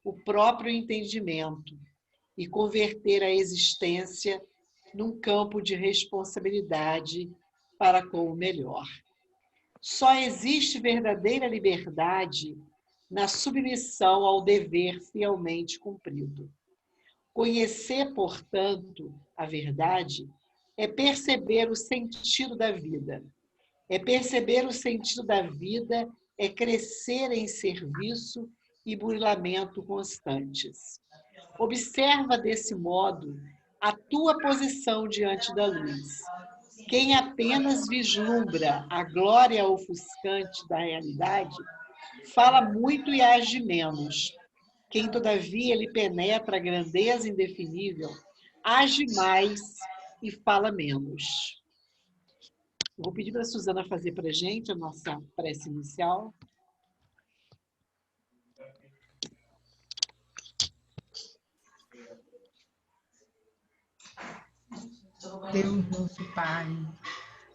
o próprio entendimento e converter a existência num campo de responsabilidade para com o melhor. Só existe verdadeira liberdade na submissão ao dever fielmente cumprido. Conhecer, portanto, a verdade é perceber o sentido da vida. É perceber o sentido da vida, é crescer em serviço e burilamento constantes. Observa desse modo a tua posição diante da luz. Quem apenas vislumbra a glória ofuscante da realidade, fala muito e age menos. Quem, todavia, lhe penetra a grandeza indefinível, age mais e fala menos. Vou pedir para a Suzana fazer para a gente a nossa prece inicial. Deus nosso Pai,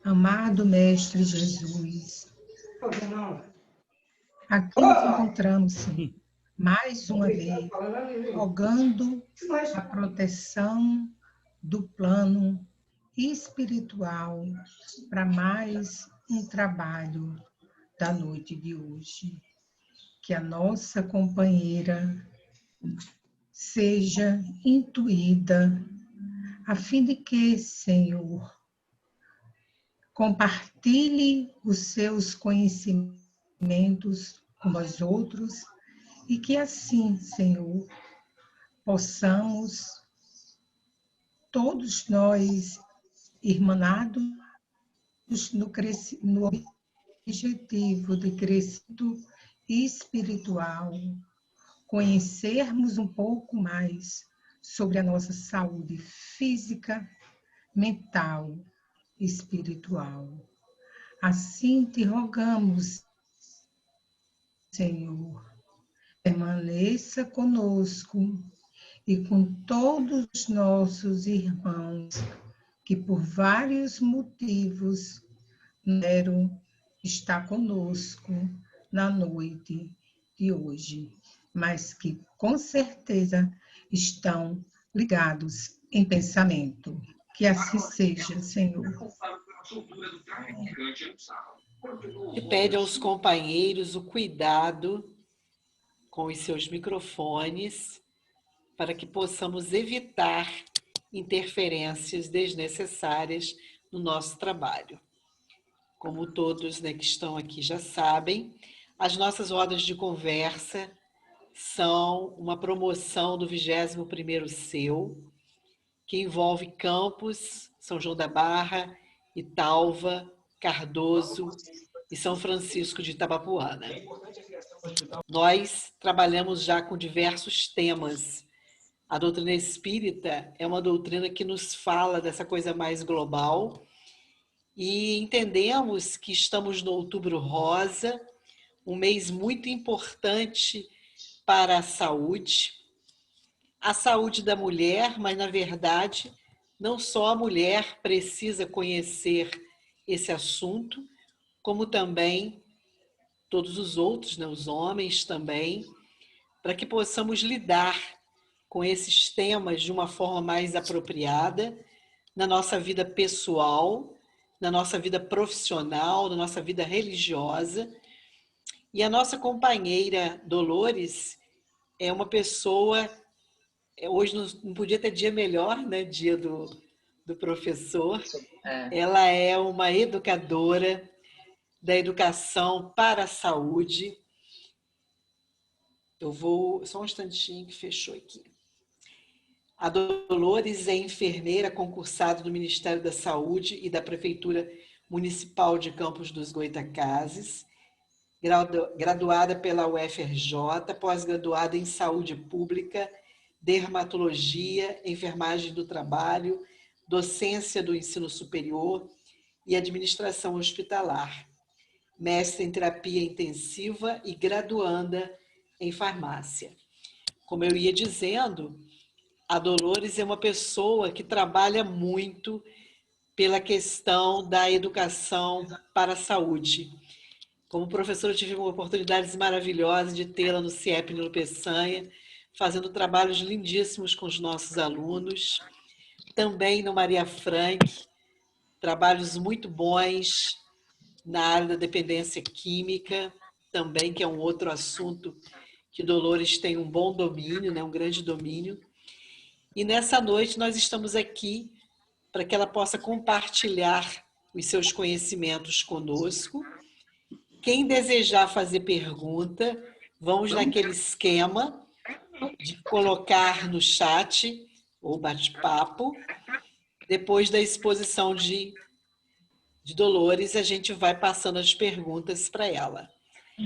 amado Mestre Jesus, aqui nos encontramos, Senhor, mais uma vez, rogando a proteção do plano espiritual para mais um trabalho da noite de hoje. Que a nossa companheira seja intuída, a fim de que, Senhor, compartilhe os seus conhecimentos com nós outros e que assim, Senhor, possamos, todos nós, irmanados no objetivo de crescimento espiritual, conhecermos um pouco mais sobre a nossa saúde física, mental e espiritual. Assim te rogamos, Senhor, permaneça conosco e com todos os nossos irmãos que por vários motivos não puderam estar conosco na noite de hoje, mas que com certeza estão ligados em pensamento. Que assim seja, Senhor. E pede aos companheiros o cuidado com os seus microfones para que possamos evitar interferências desnecessárias no nosso trabalho. Como todos, né, que estão aqui já sabem, as nossas rodas de conversa são uma promoção do 21º Seu, que envolve Campos, São João da Barra, Italva, Cardoso e São Francisco de Itabapoana. Nós trabalhamos já com diversos temas. A doutrina espírita é uma doutrina que nos fala dessa coisa mais global e entendemos que estamos no Outubro Rosa, um mês muito importante para a saúde da mulher, mas, na verdade, não só a mulher precisa conhecer esse assunto, como também todos os outros, né, os homens também, para que possamos lidar com esses temas de uma forma mais apropriada na nossa vida pessoal, na nossa vida profissional, na nossa vida religiosa. E a nossa companheira Dolores é uma pessoa, hoje não podia ter dia melhor, né? Dia do professor. Ela é uma educadora da educação para a saúde. Eu vou, só um instantinho que fechou aqui. A Dolores é enfermeira concursada do Ministério da Saúde e da Prefeitura Municipal de Campos dos Goytacazes, graduada pela UFRJ, pós-graduada em Saúde Pública, Dermatologia, Enfermagem do Trabalho, Docência do Ensino Superior e Administração Hospitalar, mestre em Terapia Intensiva e graduanda em Farmácia. Como eu ia dizendo, a Dolores é uma pessoa que trabalha muito pela questão da educação para a saúde. Como professora, eu tive oportunidades maravilhosas de tê-la no CIEP Nilo Peçanha, fazendo trabalhos lindíssimos com os nossos alunos. Também no Maria Frank, trabalhos muito bons na área da dependência química, também, que é um outro assunto que Dolores tem um bom domínio, né? Um grande domínio. E nessa noite nós estamos aqui para que ela possa compartilhar os seus conhecimentos conosco. Quem desejar fazer pergunta, vamos naquele esquema de colocar no chat ou bate-papo. Depois da exposição de Dolores, a gente vai passando as perguntas para ela.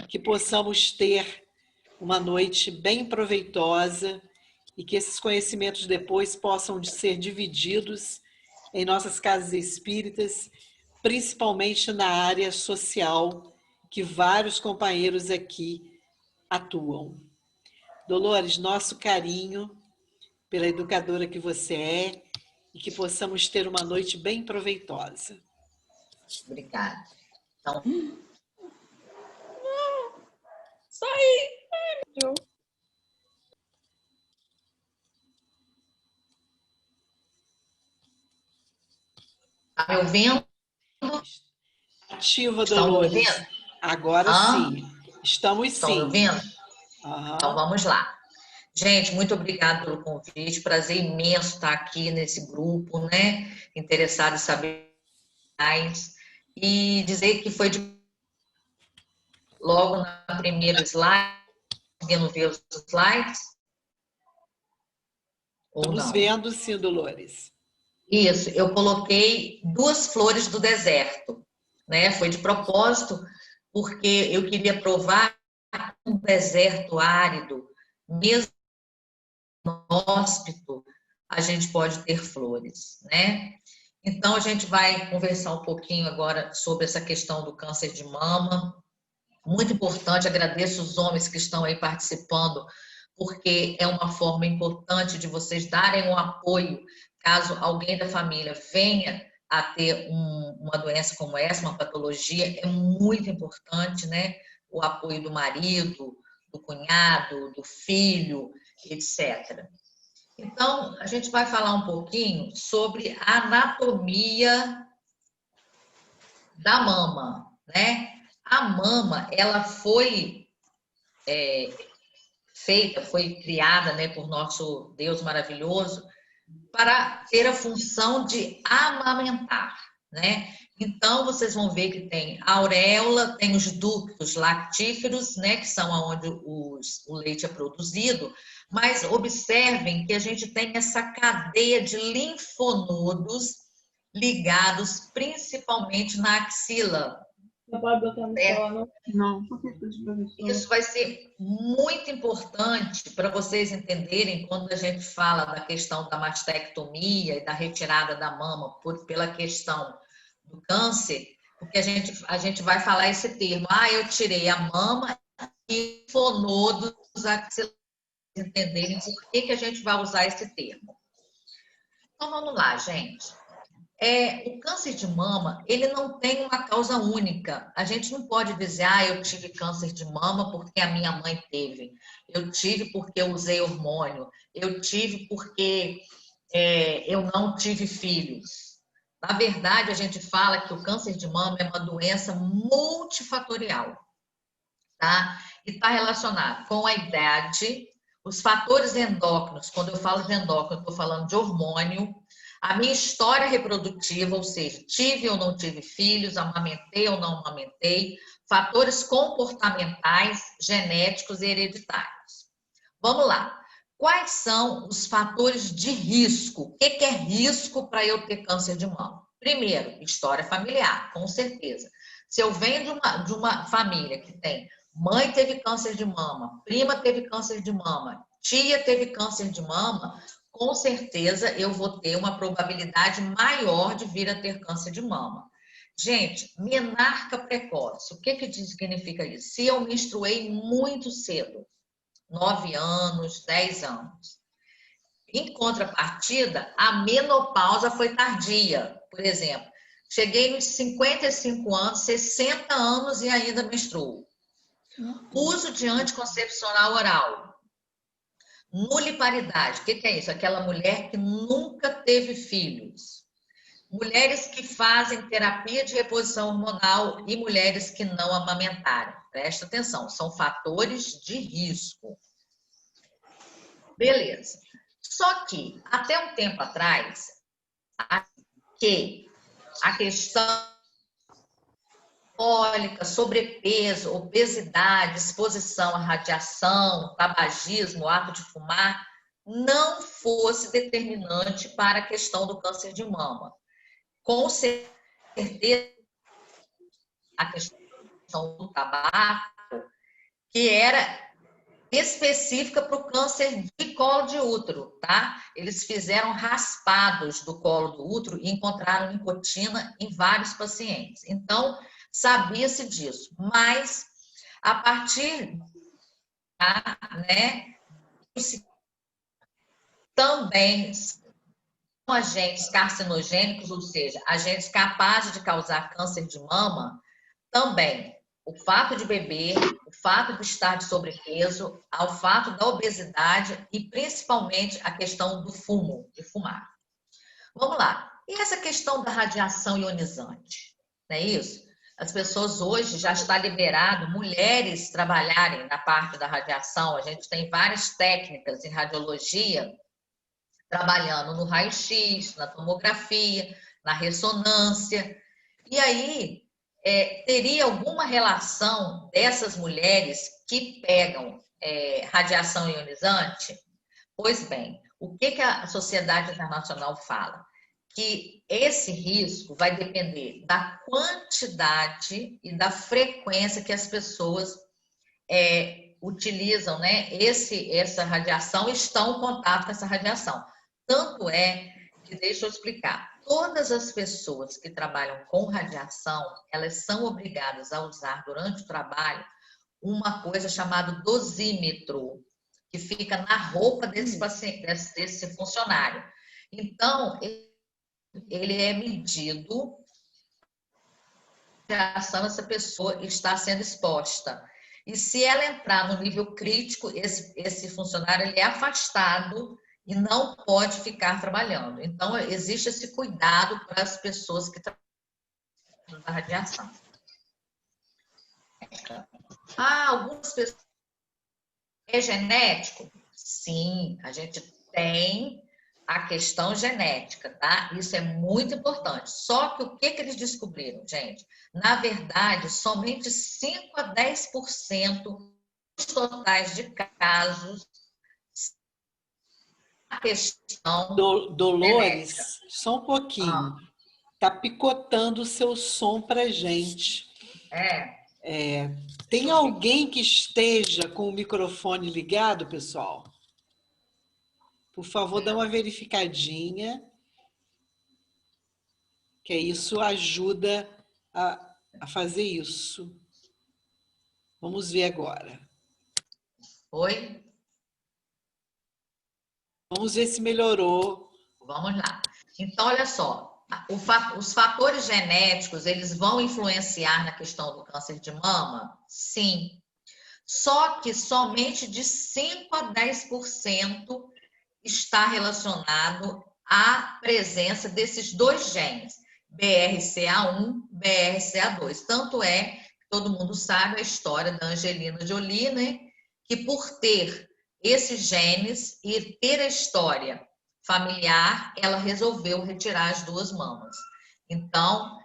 Que possamos ter uma noite bem proveitosa e que esses conhecimentos depois possam ser divididos em nossas casas espíritas, principalmente na área social, que vários companheiros aqui atuam. Dolores, nosso carinho pela educadora que você é e que possamos ter uma noite bem proveitosa. Obrigada. Então, só aí. Tá me ouvindo? Ativa, Dolores. Agora sim. Estamos sim. Estão me ouvindo? Então vamos lá. Gente, muito obrigada pelo convite. Prazer imenso estar aqui nesse grupo, né? Interessado em saber mais. E dizer que foi logo na primeira slide, conseguindo ver os slides? Estamos vendo sim, Dolores. Isso, eu coloquei 2 flores do deserto, né? Foi de propósito, porque eu queria provar que um deserto árido, mesmo inóspito, a gente pode ter flores, né? Então, a gente vai conversar um pouquinho agora sobre essa questão do câncer de mama. Muito importante, agradeço os homens que estão aí participando, porque é uma forma importante de vocês darem um apoio caso alguém da família venha a ter uma doença como essa, uma patologia. É muito importante, né? O apoio do marido, do cunhado, do filho, etc. Então, a gente vai falar um pouquinho sobre a anatomia da mama, né? A mama, ela foi feita, foi criada, né, por nosso Deus maravilhoso para ter a função de amamentar, né? Então, vocês vão ver que tem a auréola, tem os ductos lactíferos, né, que são onde o leite é produzido, mas observem que a gente tem essa cadeia de linfonodos ligados principalmente na axila. Não pode botar no celular, não? Não, por que isso vai ser muito importante para vocês entenderem quando a gente fala da questão da mastectomia e da retirada da mama pela questão do câncer, porque a gente vai falar esse termo. Eu tirei a mama e linfonodos axilares, entenderem por que a gente vai usar esse termo. Então, vamos lá, gente. O câncer de mama, ele não tem uma causa única. A gente não pode dizer, eu tive câncer de mama porque a minha mãe teve. Eu tive porque eu usei hormônio. Eu tive porque eu não tive filhos. Na verdade, a gente fala que o câncer de mama é uma doença multifatorial, tá? E está relacionado com a idade, os fatores endócrinos. Quando eu falo de endócrino, eu estou falando de hormônio, a minha história reprodutiva, ou seja, tive ou não tive filhos, amamentei ou não amamentei, fatores comportamentais, genéticos e hereditários. Vamos lá. Quais são os fatores de risco? O que é risco para eu ter câncer de mama? Primeiro, história familiar, com certeza. Se eu venho de uma família que tem mãe teve câncer de mama, prima teve câncer de mama, tia teve câncer de mama, com certeza eu vou ter uma probabilidade maior de vir a ter câncer de mama. Gente, menarca precoce, o que significa isso? Se eu menstruei muito cedo, 9 anos, 10 anos. Em contrapartida, a menopausa foi tardia. Por exemplo, cheguei nos 55 anos, 60 anos e ainda menstruo. Uso de anticoncepcional oral. Nuliparidade, o que é isso? Aquela mulher que nunca teve filhos. Mulheres que fazem terapia de reposição hormonal e mulheres que não amamentaram. Presta atenção, são fatores de risco. Beleza. Só que, até um tempo atrás, a questão alcoólica, sobrepeso, obesidade, exposição à radiação, tabagismo, ato de fumar, não fosse determinante para a questão do câncer de mama. Com certeza, a questão do tabaco, que era específica para o câncer de colo de útero, tá? Eles fizeram raspados do colo do útero e encontraram nicotina em vários pacientes. Então, sabia-se disso. Mas, a partir, né, também agentes carcinogênicos, ou seja, agentes capazes de causar câncer de mama, também o fato de beber, o fato de estar de sobrepeso, ao fato da obesidade e principalmente a questão do fumo, de fumar. Vamos lá. E essa questão da radiação ionizante? Não é isso? As pessoas hoje já está liberado mulheres trabalharem na parte da radiação. A gente tem várias técnicas em radiologia trabalhando no raio-x, na tomografia, na ressonância. E aí, teria alguma relação dessas mulheres que pegam radiação ionizante? Pois bem, o que a Sociedade Internacional fala? Que esse risco vai depender da quantidade e da frequência que as pessoas utilizam, né, essa radiação, estão em contato com essa radiação. Tanto é que, deixa eu explicar, todas as pessoas que trabalham com radiação, elas são obrigadas a usar durante o trabalho uma coisa chamada dosímetro, que fica na roupa desse paciente, desse funcionário. Então, ele é medido a radiação essa pessoa está sendo exposta. E se ela entrar no nível crítico, esse funcionário ele é afastado e não pode ficar trabalhando. Então, existe esse cuidado para as pessoas que trabalham na radiação. Algumas pessoas... É genético? Sim, a gente tem a questão genética, tá? Isso é muito importante. Só que o que eles descobriram, gente? Na verdade, somente 5 a 10% dos totais de casos a questão Dolores, genética. só um pouquinho. Tá picotando o seu som pra gente. Tem alguém que esteja com o microfone ligado, pessoal? Por favor, dá uma verificadinha, que isso ajuda a fazer isso. Vamos ver agora. Oi? Vamos ver se melhorou. Vamos lá. Então, olha só, os fatores genéticos, eles vão influenciar na questão do câncer de mama? Sim. Só que somente de 5 a 10% está relacionado à presença desses dois genes, BRCA1, BRCA2. Tanto é que todo mundo sabe a história da Angelina Jolie, né? Que por ter esses genes e ter a história familiar, ela resolveu retirar as duas mamas. Então,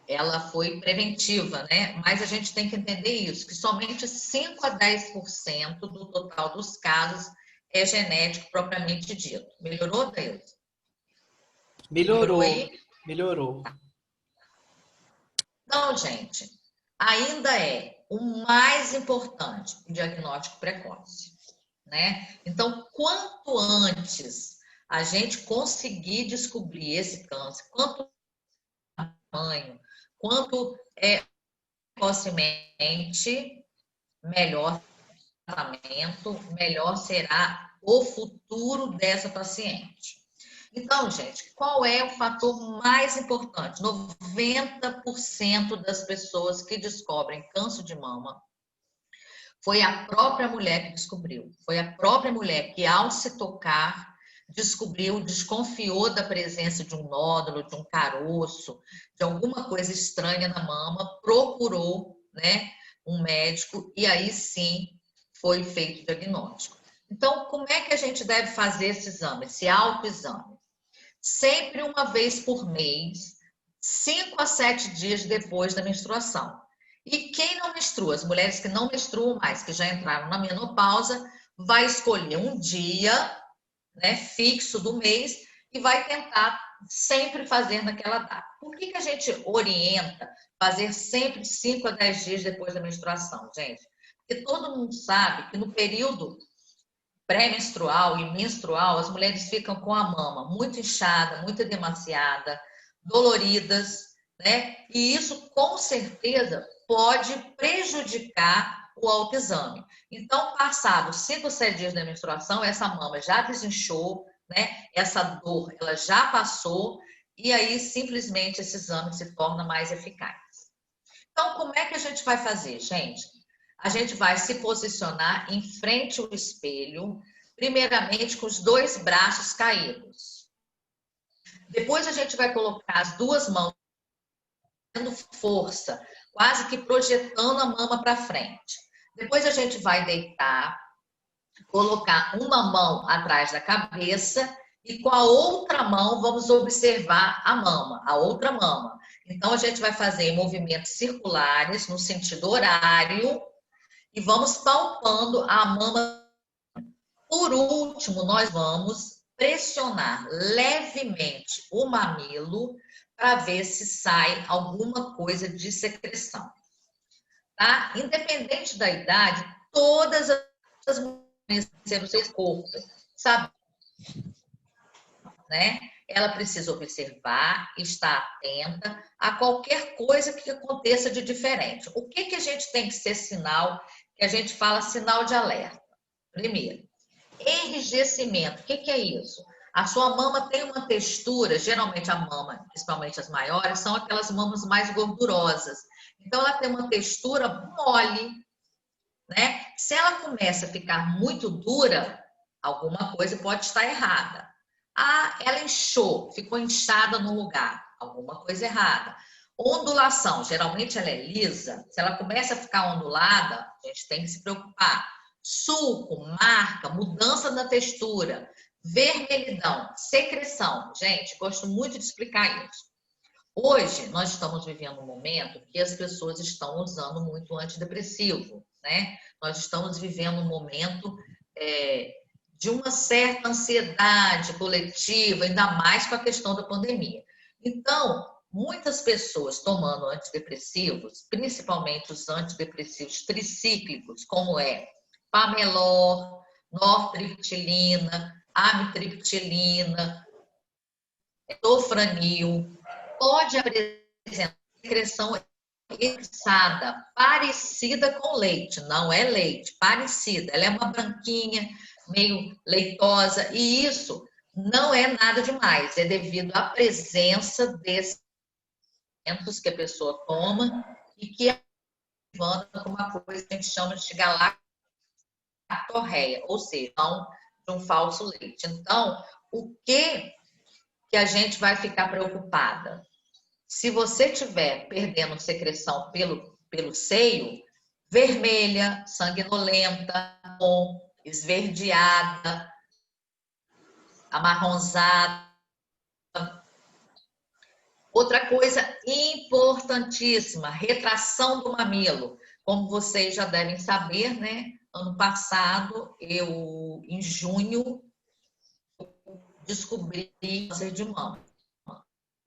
ela foi preventiva, né? Mas a gente tem que entender isso, que somente 5 a 10% do total dos casos é genético propriamente dito. Melhorou, Deus? Melhorou. Melhorou. Então, gente, ainda é o mais importante, o diagnóstico precoce, né? Então, quanto antes a gente conseguir descobrir esse câncer, quanto tamanho, quanto precocemente, melhor tratamento, melhor será o futuro dessa paciente. Então, gente, qual é o fator mais importante? 90% das pessoas que descobrem câncer de mama Foi a própria mulher que descobriu. Foi a própria mulher que, ao se tocar, descobriu, desconfiou da presença de um nódulo, de um caroço, de alguma coisa estranha na mama, procurou, né, um médico e aí sim foi feito o diagnóstico. Então, como é que a gente deve fazer esse exame, esse autoexame? Sempre uma vez por mês, 5 a 7 dias depois da menstruação. E quem não menstrua, as mulheres que não menstruam mais, que já entraram na menopausa, vai escolher um dia, né, fixo do mês e vai tentar sempre fazer naquela data. Por que a gente orienta fazer sempre 5 a 10 dias depois da menstruação, gente? Porque todo mundo sabe que no período pré-menstrual e menstrual, as mulheres ficam com a mama muito inchada, muito demasiada, doloridas, né? E isso, com certeza, pode prejudicar o autoexame. Então, passados 5 ou 7 dias da menstruação, essa mama já desinchou, né? Essa dor, ela já passou, e aí, simplesmente, esse exame se torna mais eficaz. Então, como é que a gente vai fazer, gente? A gente vai se posicionar em frente ao espelho, primeiramente com os 2 braços caídos. Depois a gente vai colocar as 2 mãos dando força, quase que projetando a mama para frente. Depois a gente vai deitar, colocar uma mão atrás da cabeça e com a outra mão vamos observar a mama, a outra mama. Então a gente vai fazer movimentos circulares no sentido horário e vamos palpando a mama. Por último, nós vamos pressionar levemente o mamilo para ver se sai alguma coisa de secreção. Tá? Independente da idade, todas as mulheres têm o seu corpo, sabe? Né? Ela precisa observar, estar atenta a qualquer coisa que aconteça de diferente. O que a gente tem que ser sinal, que a gente fala sinal de alerta? Primeiro, enrijecimento. O que é isso? A sua mama tem uma textura, geralmente a mama, principalmente as maiores, são aquelas mamas mais gordurosas. Então, ela tem uma textura mole, né? Se ela começa a ficar muito dura, alguma coisa pode estar errada. Ah, ela inchou, ficou inchada no lugar, alguma coisa errada. Ondulação, geralmente ela é lisa, se ela começa a ficar ondulada, a gente tem que se preocupar. Sulco, marca, mudança na textura, vermelhidão, secreção. Gente, gosto muito de explicar isso. Hoje, nós estamos vivendo um momento que as pessoas estão usando muito antidepressivo, né? Nós estamos vivendo um momento de uma certa ansiedade coletiva, ainda mais com a questão da pandemia. Então, muitas pessoas tomando antidepressivos, principalmente os antidepressivos tricíclicos, como Pamelor, nortriptilina, amitriptilina, tofranil, pode apresentar secreção eriçada, parecida com leite. Não é leite, parecida. Ela é uma branquinha, meio leitosa, e isso não é nada demais. É devido à presença desses alimentos que a pessoa toma e que é uma coisa que a gente chama de galactorreia, ou seja, de um falso leite. Então, o que a gente vai ficar preocupada? Se você estiver perdendo secreção pelo seio, vermelha, sanguinolenta, esverdeada, amarronzada. Outra coisa importantíssima, retração do mamilo. Como vocês já devem saber, né? Ano passado, em junho, descobri câncer de mama.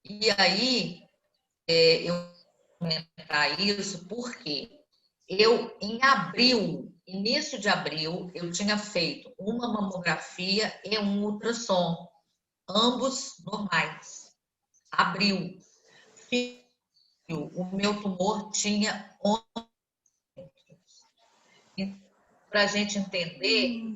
E aí, eu vou comentar isso porque em abril, início de abril, eu tinha feito uma mamografia e um ultrassom, ambos normais. Abril. O meu tumor tinha 11. Para a gente entender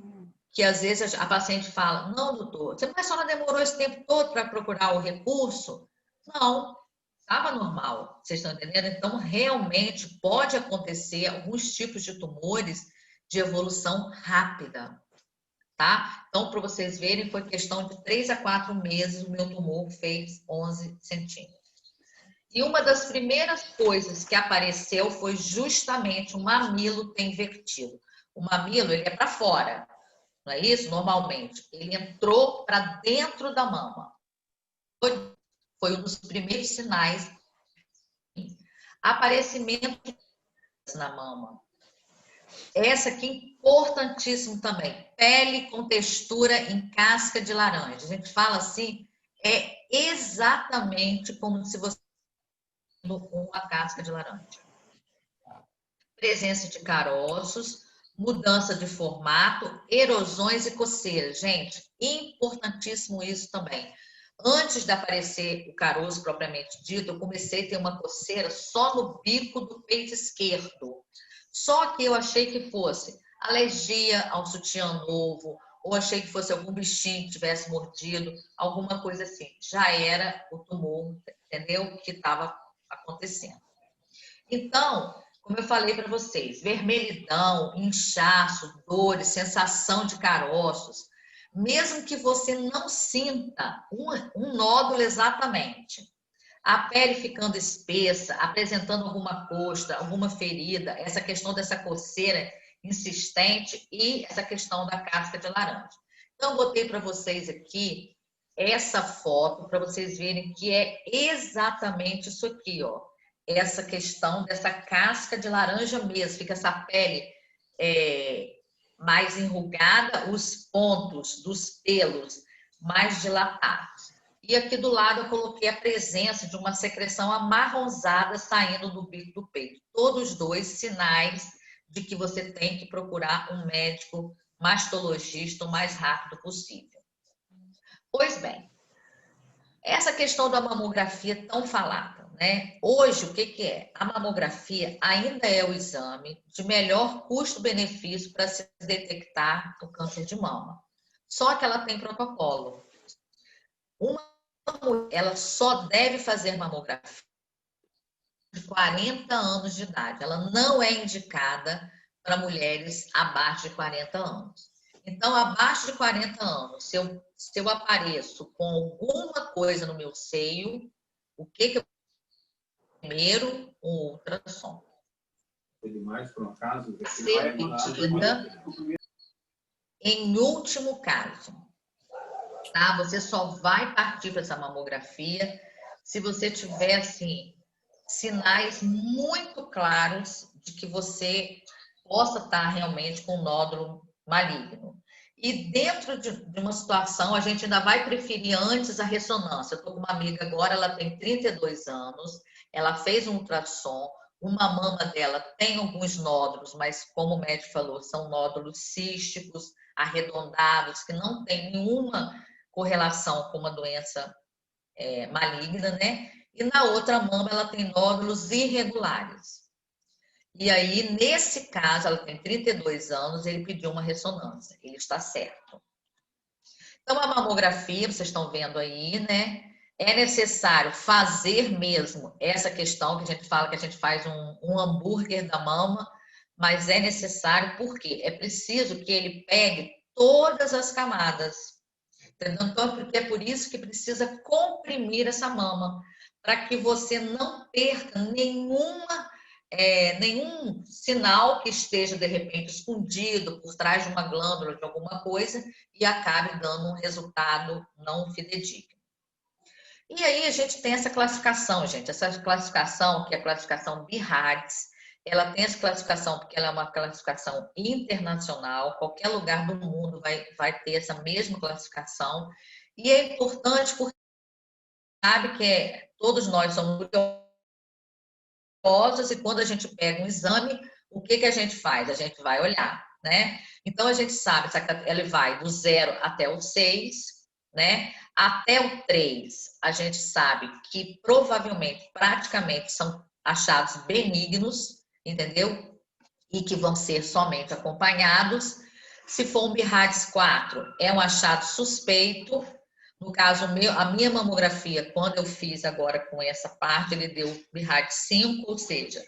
que às vezes a paciente fala, não, doutor, mas a senhora demorou esse tempo todo para procurar o recurso? Não, estava normal, vocês estão entendendo? Então, realmente, pode acontecer alguns tipos de tumores de evolução rápida, tá? Então, para vocês verem, foi questão de 3 a 4 meses, o meu tumor fez 11 centímetros. E uma das primeiras coisas que apareceu foi justamente o mamilo ter invertido. O mamilo, ele é para fora, não é isso? Normalmente. Ele entrou para dentro da mama. Foi um dos primeiros sinais. Aparecimento na mama. Essa aqui é importantíssimo também. Pele com textura em casca de laranja. A gente fala assim, é exatamente como se você com a casca de laranja. Presença de caroços, mudança de formato, erosões e coceiras. Gente, importantíssimo isso também. Antes de aparecer o caroço propriamente dito, eu comecei a ter uma coceira só no bico do peito esquerdo. Só que eu achei que fosse alergia ao sutiã novo, ou achei que fosse algum bichinho que tivesse mordido, alguma coisa assim. Já era o tumor, entendeu? Que estava acontecendo. Então, como eu falei para vocês, vermelhidão, inchaço, dores, sensação de caroços, mesmo que você não sinta um nódulo exatamente, a pele ficando espessa, apresentando alguma costa, alguma ferida, essa questão dessa coceira insistente e essa questão da casca de laranja. Então, eu botei para vocês aqui essa foto para vocês verem que é exatamente isso aqui, ó. Essa questão dessa casca de laranja mesmo, fica essa pele mais enrugada, os pontos dos pelos mais dilatados. E aqui do lado eu coloquei a presença de uma secreção amarronzada saindo do bico do peito. Todos dois sinais de que você tem que procurar um médico mastologista o mais rápido possível. Pois bem, essa questão da mamografia tão falada, né? Hoje, o que é? A mamografia ainda é o exame de melhor custo-benefício para se detectar o câncer de mama. Só que ela tem protocolo. Uma mulher, ela só deve fazer mamografia de 40 anos de idade. Ela não é indicada para mulheres abaixo de 40 anos. Então, abaixo de 40 anos, se eu apareço com alguma coisa no meu seio, o que eu primeiro? Um ultrassom. Ser pedida em último caso. Tá? Você só vai partir para essa mamografia se você tiver, assim, sinais muito claros de que você possa estar realmente com um nódulo maligno. E dentro de uma situação, a gente ainda vai preferir antes a ressonância. Eu estou com uma amiga agora, ela tem 32 anos, ela fez um ultrassom, uma mama dela tem alguns nódulos, mas como o médico falou, são nódulos císticos, arredondados, que não tem nenhuma correlação com uma doença maligna, né? E na outra mama ela tem nódulos irregulares. E aí, nesse caso, ela tem 32 anos, ele pediu uma ressonância. Ele está certo. Então, a mamografia, vocês estão vendo aí, né? É necessário fazer mesmo essa questão que a gente fala que a gente faz um hambúrguer da mama, mas é necessário porque é preciso que ele pegue todas as camadas. Entendeu? Então, porque é por isso que precisa comprimir essa mama, para que você não perca nenhum sinal que esteja, de repente, escondido por trás de uma glândula, de alguma coisa, e acabe dando um resultado não fidedigno. E aí a gente tem essa classificação, gente, essa classificação, que é a classificação BIRADS, ela tem essa classificação porque ela é uma classificação internacional, qualquer lugar do mundo vai ter essa mesma classificação, e é importante porque sabe que todos nós somos curiosos e quando a gente pega um exame, o que a gente faz? A gente vai olhar, né? Então a gente sabe, ela vai do 0 até o 6, né? Até o 3, a gente sabe que provavelmente, praticamente, são achados benignos, entendeu? E que vão ser somente acompanhados. Se for um BIRADS 4, é um achado suspeito. No caso, a minha mamografia, quando eu fiz agora com essa parte, ele deu BIRADS 5, ou seja,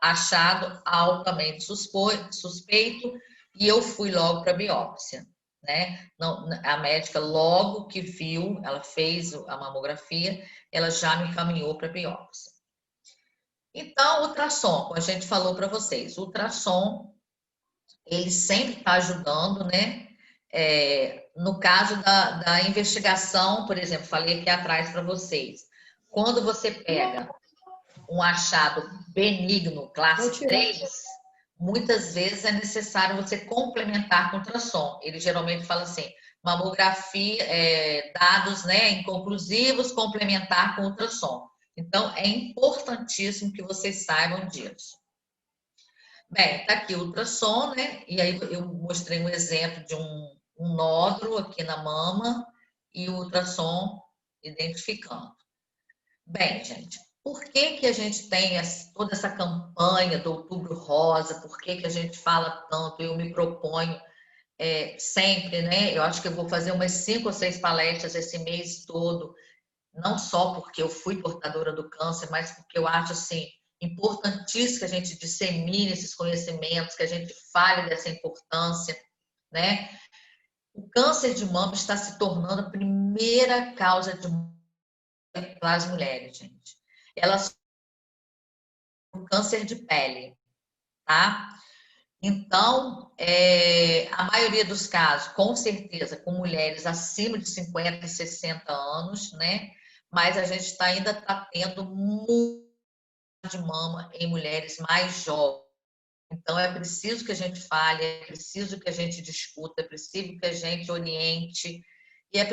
achado altamente suspeito. e eu fui logo para a biópsia, né? Não, a médica logo que viu, ela fez a mamografia, ela já me encaminhou para a biópsia. Então, o ultrassom, como a gente falou para vocês, o ultrassom, ele sempre está ajudando, né? No caso da investigação, por exemplo, falei aqui atrás para vocês, quando você pega um achado benigno, classe 3, muitas vezes é necessário você complementar com ultrassom. Ele geralmente fala assim, mamografia, dados, né, inconclusivos, complementar com ultrassom. Então, é importantíssimo que vocês saibam disso. Bem, tá aqui o ultrassom, né? E aí eu mostrei um exemplo de um nódulo aqui na mama e o ultrassom identificando. Bem, gente, por que que a gente tem toda essa campanha do Outubro Rosa? Por que que a gente fala tanto? Eu me proponho sempre, né? Eu acho que eu vou fazer umas 5 ou 6 palestras esse mês todo, não só porque eu fui portadora do câncer, mas porque eu acho, assim, importantíssimo que a gente dissemine esses conhecimentos, que a gente fale dessa importância, né? O câncer de mama está se tornando a primeira causa de morte para as mulheres, gente. Elas têm câncer de pele, tá? Então, a maioria dos casos, com certeza, com mulheres acima de 50 e 60 anos, né? Mas a gente ainda está tendo muito de mama em mulheres mais jovens. Então, é preciso que a gente fale, é preciso que a gente discuta, é preciso que a gente oriente, e é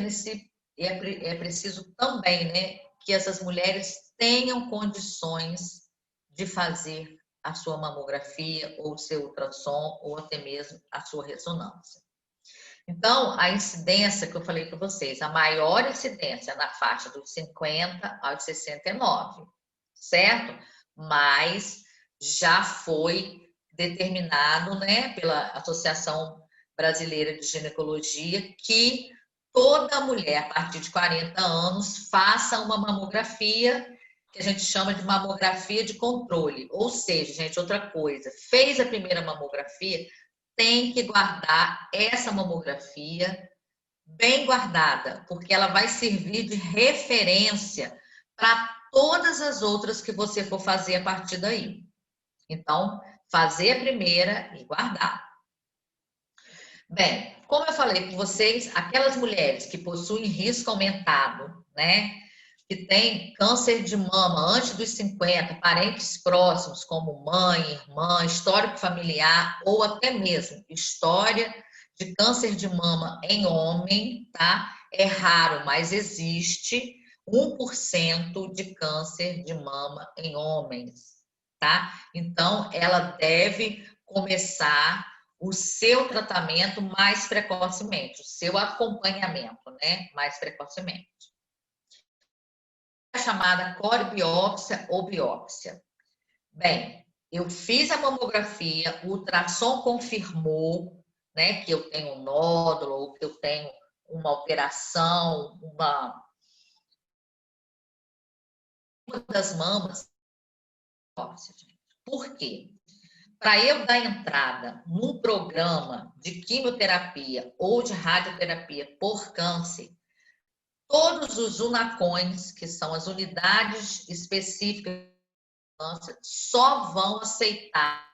preciso também, né, que essas mulheres tenham condições de fazer a sua mamografia, ou o seu ultrassom, ou até mesmo a sua ressonância. Então, a incidência que eu falei para vocês, a maior incidência é na faixa dos 50 aos 69, certo? Mas já foi determinado, né, pela Associação Brasileira de Ginecologia que toda mulher a partir de 40 anos faça uma mamografia, que a gente chama de mamografia de controle. Ou seja, gente, outra coisa, fez a primeira mamografia, tem que guardar essa mamografia bem guardada, porque ela vai servir de referência para todas as outras que você for fazer a partir daí. Então, fazer a primeira e guardar. Bem, como eu falei com vocês, aquelas mulheres que possuem risco aumentado, né? Que tem câncer de mama antes dos 50, parentes próximos, como mãe, irmã, histórico familiar, ou até mesmo história de câncer de mama em homem, tá? É raro, mas existe 1% de câncer de mama em homens, tá? Então, ela deve começar o seu tratamento mais precocemente, o seu acompanhamento, né? Mais precocemente. A chamada corebiópsia ou biópsia. Bem, eu fiz a mamografia, o ultrassom confirmou, né, que eu tenho um nódulo ou que eu tenho uma alteração, uma das mamas. Por quê? Para eu dar entrada num programa de quimioterapia ou de radioterapia por câncer, todos os UNACONs, que são as unidades específicas de câncer, só vão aceitar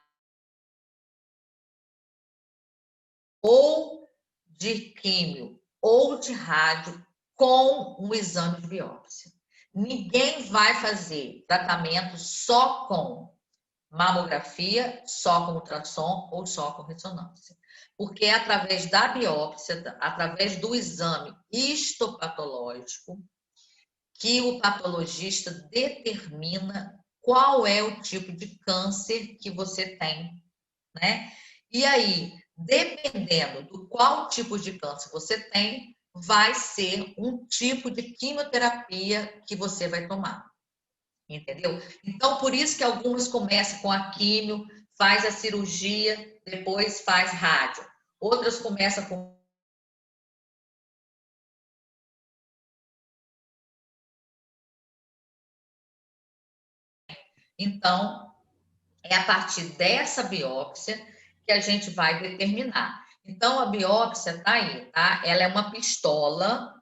ou de químio ou de rádio com um exame de biópsia. Ninguém vai fazer tratamento só com mamografia, só com ultrassom ou só com ressonância. Porque é através da biópsia, através do exame histopatológico, que o patologista determina qual é o tipo de câncer que você tem, né? E aí, dependendo do qual tipo de câncer você tem, vai ser um tipo de quimioterapia que você vai tomar. Entendeu? Então, por isso que algumas começam com a químio, faz a cirurgia, depois faz rádio. Outras começam com então, é a partir dessa biópsia que a gente vai determinar. Então, a biópsia está aí, tá? Ela é uma pistola,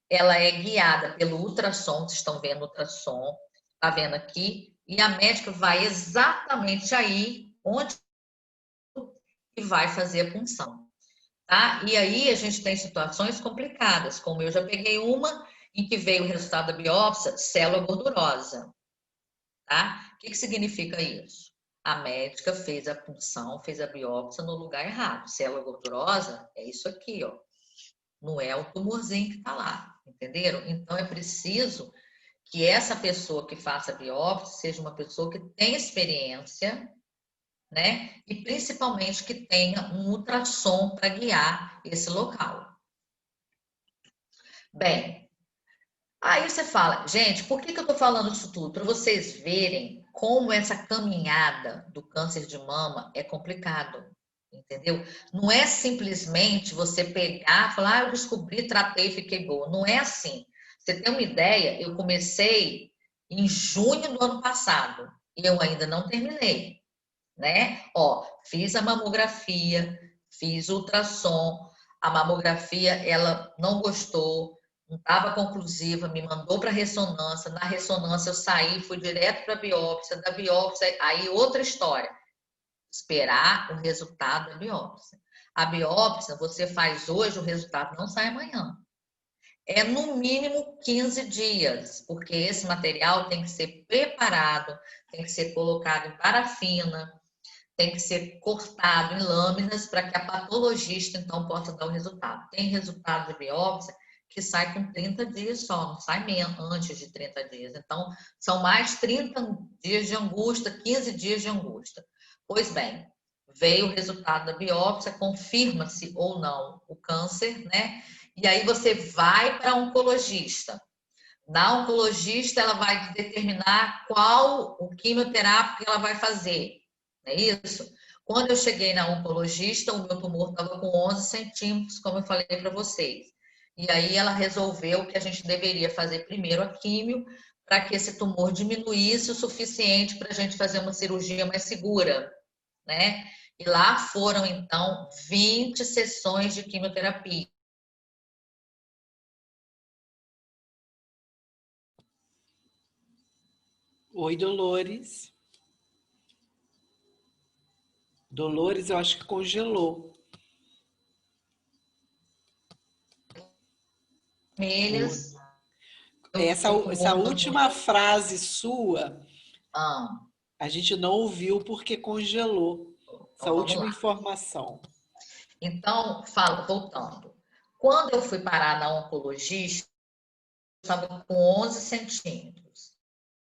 ela é guiada pelo ultrassom, vocês estão vendo o ultrassom, tá vendo aqui? E a médica vai exatamente aí onde vai fazer a punção, tá? E aí a gente tem situações complicadas, como eu já peguei uma em que veio o resultado da biópsia, célula gordurosa, tá? O que significa isso? A médica fez a punção, fez a biópsia no lugar errado. Célula gordurosa é isso aqui, ó. Não é o tumorzinho que está lá, entenderam? Então é preciso que essa pessoa que faça a biópsia seja uma pessoa que tenha experiência, né? E principalmente que tenha um ultrassom para guiar esse local. Bem, aí você fala, gente, por que eu estou falando isso tudo? Para vocês verem como essa caminhada do câncer de mama é complicado, entendeu? Não é simplesmente você pegar e falar, eu descobri, tratei, fiquei boa. Não é assim. Você tem uma ideia? Eu comecei em junho do ano passado e eu ainda não terminei, né? Ó, fiz a mamografia, fiz ultrassom, a mamografia ela não gostou, não estava conclusiva, me mandou para ressonância, na ressonância eu saí, fui direto para a biópsia, da biópsia, aí outra história, esperar o resultado da biópsia. A biópsia você faz hoje, o resultado não sai amanhã. É no mínimo 15 dias, porque esse material tem que ser preparado, tem que ser colocado em parafina, tem que ser cortado em lâminas para que a patologista, então, possa dar o resultado. Tem resultado de biópsia que sai com 30 dias só, não sai menos, antes de 30 dias. Então, são mais 30 dias de angústia, 15 dias de angústia. Pois bem, veio o resultado da biópsia, confirma-se ou não o câncer, né? E aí você vai para a oncologista. Na oncologista, ela vai determinar qual o quimioterápico que ela vai fazer. Não é isso? Quando eu cheguei na oncologista, o meu tumor estava com 11 centímetros, como eu falei para vocês. E aí ela resolveu que a gente deveria fazer primeiro a químio para que esse tumor diminuísse o suficiente para a gente fazer uma cirurgia mais segura, né? E lá foram, então, 20 sessões de quimioterapia. Oi, Dolores. Dolores, eu acho que congelou. Vermelhas. Essa última frase sua, a gente não ouviu porque congelou. Essa Então, última informação. Então, voltando. Quando eu fui parar na oncologista, eu estava com 11 centímetros.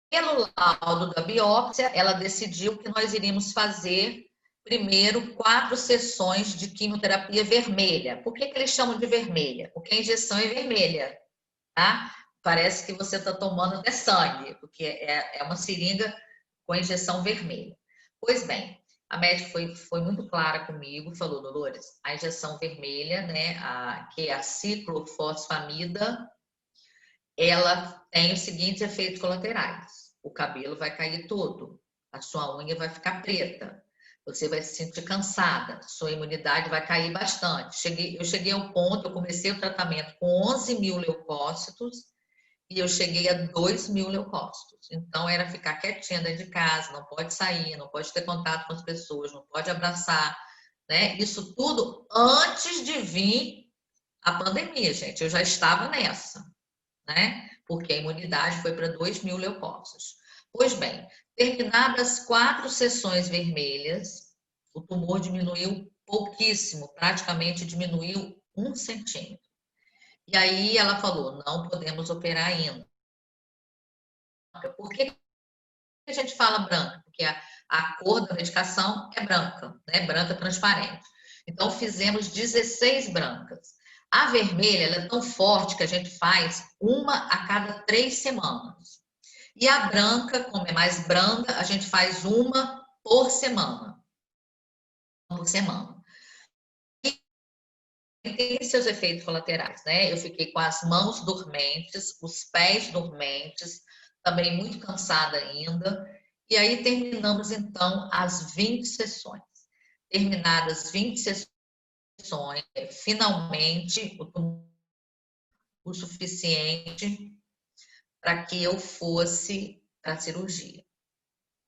Pelo laudo da biópsia, ela decidiu que nós iríamos fazer primeiro 4 sessões de quimioterapia vermelha. Por que eles chamam de vermelha? Porque a injeção é vermelha, tá? Parece que você está tomando até sangue, porque é uma seringa com injeção vermelha. Pois bem, a médica foi muito clara comigo, falou, Dolores, a injeção vermelha, né, que é a ciclofosfamida, ela tem os seguintes efeitos colaterais. O cabelo vai cair todo, a sua unha vai ficar preta, você vai se sentir cansada, sua imunidade vai cair bastante. Eu cheguei ao ponto, eu comecei o tratamento com 11 mil leucócitos e eu cheguei a 2 mil leucócitos. Então, era ficar quietinha dentro de casa, não pode sair, não pode ter contato com as pessoas, não pode abraçar, né? Isso tudo antes de vir a pandemia, gente. Eu já estava nessa, né? Porque a imunidade foi para 2 mil leucócitos. Pois bem, terminadas 4 sessões vermelhas, o tumor diminuiu pouquíssimo, praticamente diminuiu 1 centímetro. E aí ela falou, não podemos operar ainda. Por que a gente fala branca? Porque a cor da medicação é branca, né? Branca transparente. Então, fizemos 16 brancas. A vermelha ela é tão forte que a gente faz uma a cada 3 semanas. E a branca, como é mais branda, a gente faz uma por semana. E tem seus efeitos colaterais, né? Eu fiquei com as mãos dormentes, os pés dormentes, também muito cansada ainda. E aí terminamos, então, as 20 sessões. terminadas 20 sessões, finalmente o suficiente para que eu fosse para a cirurgia,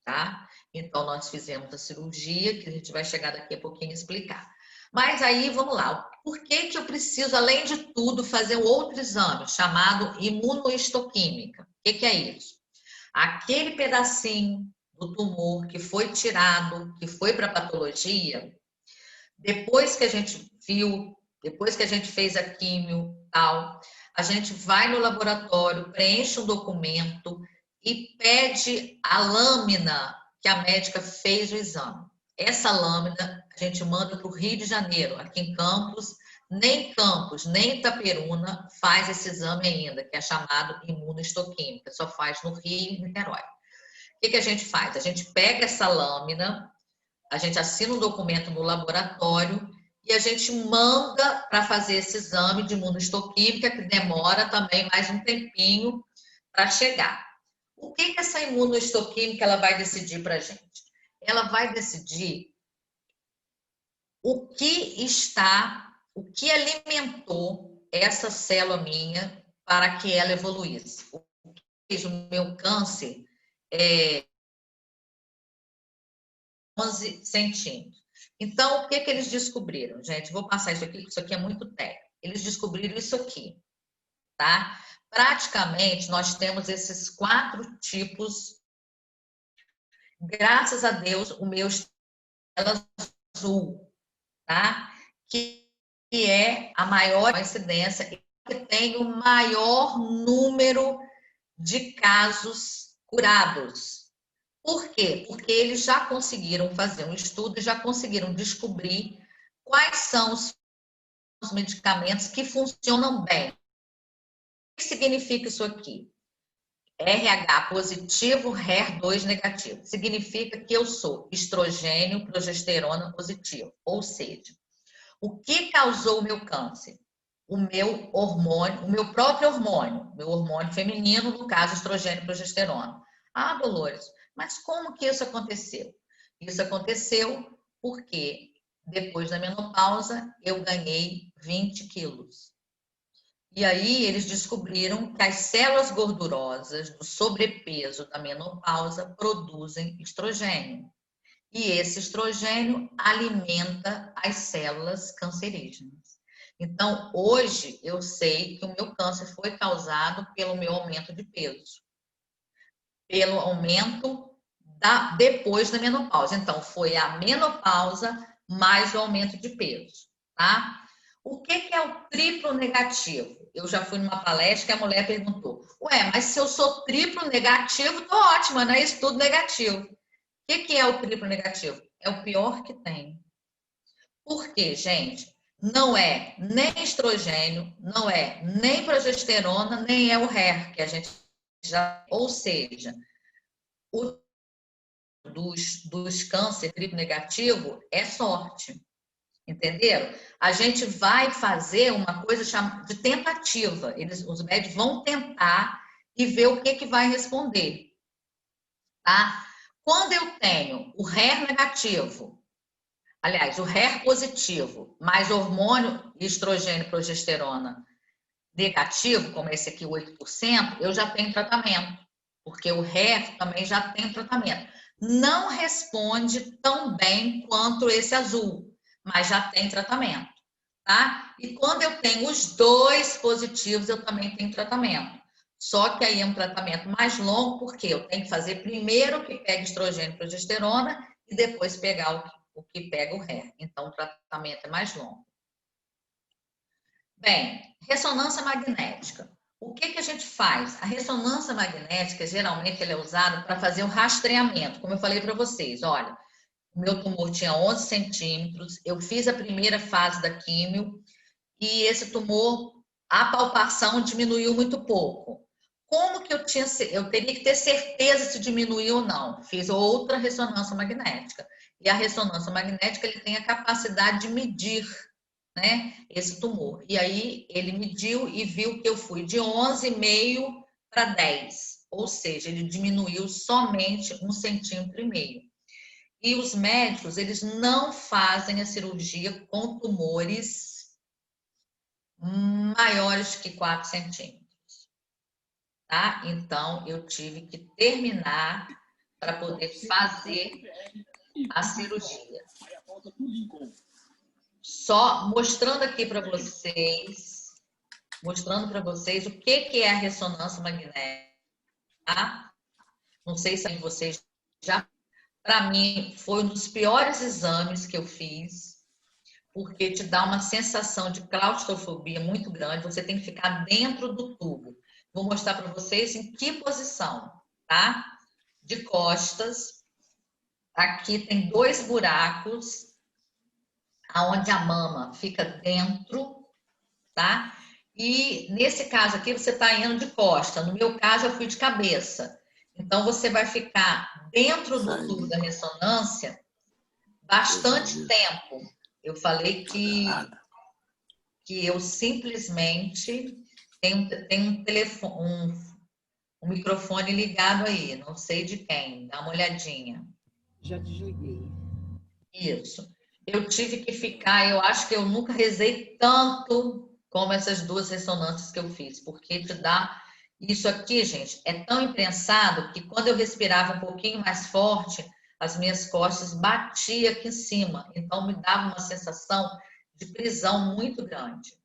tá? Então, nós fizemos a cirurgia, que a gente vai chegar daqui a pouquinho a explicar. Mas aí, vamos lá. Por que que eu preciso, além de tudo, fazer outro exame, chamado imunohistoquímica? O que que é isso? Aquele pedacinho do tumor que foi tirado, que foi para a patologia, depois que a gente viu, depois que a gente fez a químio, tal, a gente vai no laboratório, preenche um documento e pede a lâmina que a médica fez o exame. Essa lâmina a gente manda para o Rio de Janeiro, aqui em Campos, nem Itaperuna faz esse exame ainda, que é chamado imunohistoquímica, só faz no Rio e Niterói. O que que a gente faz? A gente pega essa lâmina, a gente assina um documento no laboratório e a gente manda para fazer esse exame de imunohistoquímica, que demora também mais um tempinho para chegar. O que que essa imunohistoquímica ela vai decidir para a gente? Ela vai decidir o que alimentou essa célula minha para que ela evoluísse. O que fez o meu câncer 11 centímetros. Então, o que que eles descobriram? Gente, vou passar isso aqui, porque isso aqui é muito técnico. Eles descobriram isso aqui, tá? Praticamente, nós temos esses 4 tipos. Graças a Deus, o meu estrela azul, tá? Que é a maior incidência e que tem o maior número de casos curados. Por quê? Porque eles já conseguiram fazer um estudo e já conseguiram descobrir quais são os medicamentos que funcionam bem. O que significa isso aqui? RH positivo, HER2 negativo. Significa que eu sou estrogênio, progesterona positivo. Ou seja, o que causou o meu câncer? O meu hormônio, o meu próprio hormônio, meu hormônio feminino, no caso, estrogênio e progesterona. Ah, Dolores, mas como que isso aconteceu? Isso aconteceu porque depois da menopausa eu ganhei 20 quilos. E aí eles descobriram que as células gordurosas do sobrepeso da menopausa produzem estrogênio. E esse estrogênio alimenta as células cancerígenas. Então, hoje eu sei que o meu câncer foi causado pelo meu aumento de peso. Pelo aumento depois da menopausa. Então, foi a menopausa mais o aumento de peso, tá? O que é o triplo negativo? Eu já fui numa palestra que a mulher perguntou: ué, mas se eu sou triplo negativo, tô ótima, não é isso tudo negativo. O que é o triplo negativo? É o pior que tem. Por quê, gente? Não é nem estrogênio, não é nem progesterona, nem é o HER, que a gente já... Ou seja, dos câncer triplo negativo é sorte. Entenderam? A gente vai fazer uma coisa chamada de tentativa. Os médicos vão tentar e ver o que vai responder. Tá? Quando eu tenho o HER negativo, aliás, o HER positivo, mais hormônio, estrogênio e progesterona negativo, como esse aqui, 8%, eu já tenho tratamento. Porque o HER também já tem tratamento. Não responde tão bem quanto esse azul, mas já tem tratamento, tá? E quando eu tenho os 2 positivos, eu também tenho tratamento. Só que aí é um tratamento mais longo, porque eu tenho que fazer primeiro o que pega estrogênio e progesterona e depois pegar o que pega o HER. Então, o tratamento é mais longo. Bem, ressonância magnética. O que a gente faz? A ressonância magnética, geralmente, ela é usada para fazer o rastreamento. Como eu falei para vocês, olha, o meu tumor tinha 11 centímetros, eu fiz a primeira fase da químio e esse tumor, a palpação diminuiu muito pouco. Como que eu teria que ter certeza se diminuiu ou não? Fiz outra ressonância magnética. E a ressonância magnética, ele tem a capacidade de medir, né, esse tumor. E aí ele mediu e viu que eu fui de 11,5 para 10. Ou seja, ele diminuiu somente 1,5 centímetros. E os médicos, eles não fazem a cirurgia com tumores maiores que 4 centímetros, tá? Então, eu tive que terminar para poder fazer a cirurgia. Só mostrando aqui para vocês, o que é a ressonância magnética, tá? Não sei se vocês já... Para mim, foi um dos piores exames que eu fiz, porque te dá uma sensação de claustrofobia muito grande, você tem que ficar dentro do tubo. Vou mostrar para vocês em que posição, tá? De costas. Aqui tem 2 buracos, aonde a mama fica dentro, tá? E nesse caso aqui, você está indo de costa. No meu caso, eu fui de cabeça. Então, você vai ficar dentro do tubo da ressonância bastante tempo. Eu falei que eu simplesmente tenho um telefone, um microfone ligado aí, não sei de quem, dá uma olhadinha. Já desliguei. Isso. Eu tive que ficar, eu acho que eu nunca rezei tanto como essas 2 ressonâncias que eu fiz, porque te dá... Isso aqui, gente, é tão imprensado que quando eu respirava um pouquinho mais forte, as minhas costas batiam aqui em cima. Então, me dava uma sensação de prisão muito grande.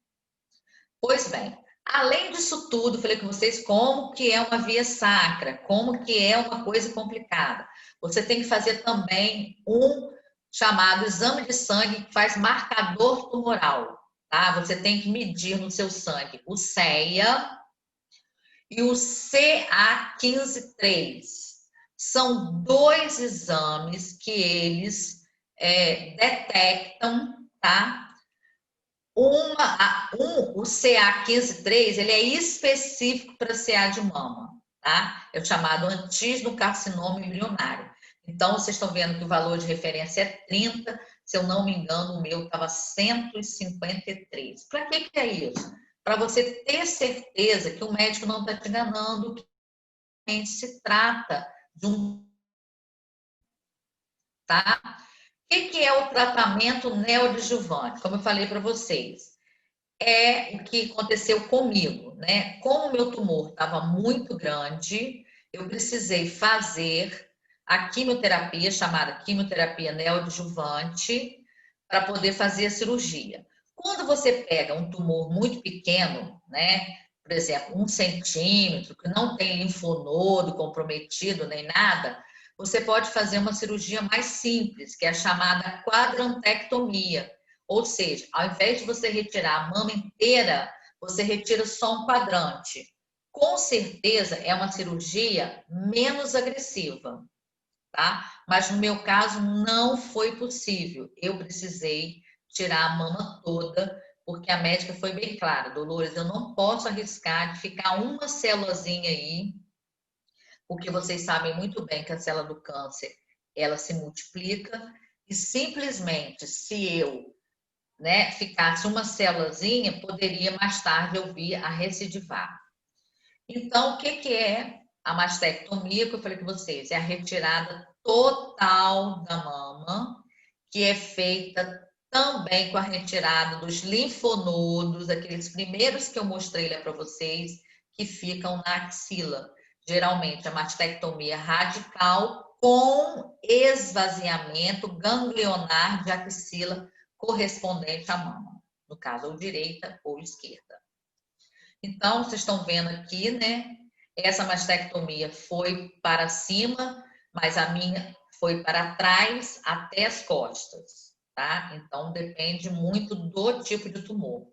Pois bem, além disso tudo, falei com vocês como que é uma via sacra, como que é uma coisa complicada. Você tem que fazer também um chamado exame de sangue que faz marcador tumoral, tá? Você tem que medir no seu sangue o CEA e o CA15-3. São 2 exames que eles detectam, tá? O CA15-3, ele é específico para CA de mama, tá? É o chamado antígeno carcinoma embrionário. Então, vocês estão vendo que o valor de referência é 30, se eu não me engano, o meu estava 153. Para que é isso? Para você ter certeza que o médico não está te enganando, que realmente se trata de um... Tá? O que é o tratamento neoadjuvante? Como eu falei para vocês, é o que aconteceu comigo, né? Como o meu tumor estava muito grande, eu precisei fazer a quimioterapia, chamada quimioterapia neoadjuvante, para poder fazer a cirurgia. Quando você pega um tumor muito pequeno, né? Por exemplo, 1 centímetro, que não tem linfonodo comprometido nem nada, você pode fazer uma cirurgia mais simples, que é a chamada quadrantectomia. Ou seja, ao invés de você retirar a mama inteira, você retira só um quadrante. Com certeza é uma cirurgia menos agressiva, tá? Mas no meu caso não foi possível. Eu precisei tirar a mama toda, porque a médica foi bem clara: Dolores, eu não posso arriscar de ficar uma célulazinha aí, porque vocês sabem muito bem que a célula do câncer, ela se multiplica, e simplesmente se eu ficasse uma célulazinha, poderia mais tarde eu vir a recidivar. Então, o que é a mastectomia que eu falei com vocês? É a retirada total da mama, que é feita também com a retirada dos linfonodos, aqueles primeiros que eu mostrei lá para vocês, que ficam na axila. Geralmente, a mastectomia radical com esvaziamento ganglionar de axila correspondente à mama, no caso, ou direita ou esquerda. Então, vocês estão vendo aqui, né? Essa mastectomia foi para cima, mas a minha foi para trás até as costas, tá? Então, depende muito do tipo de tumor.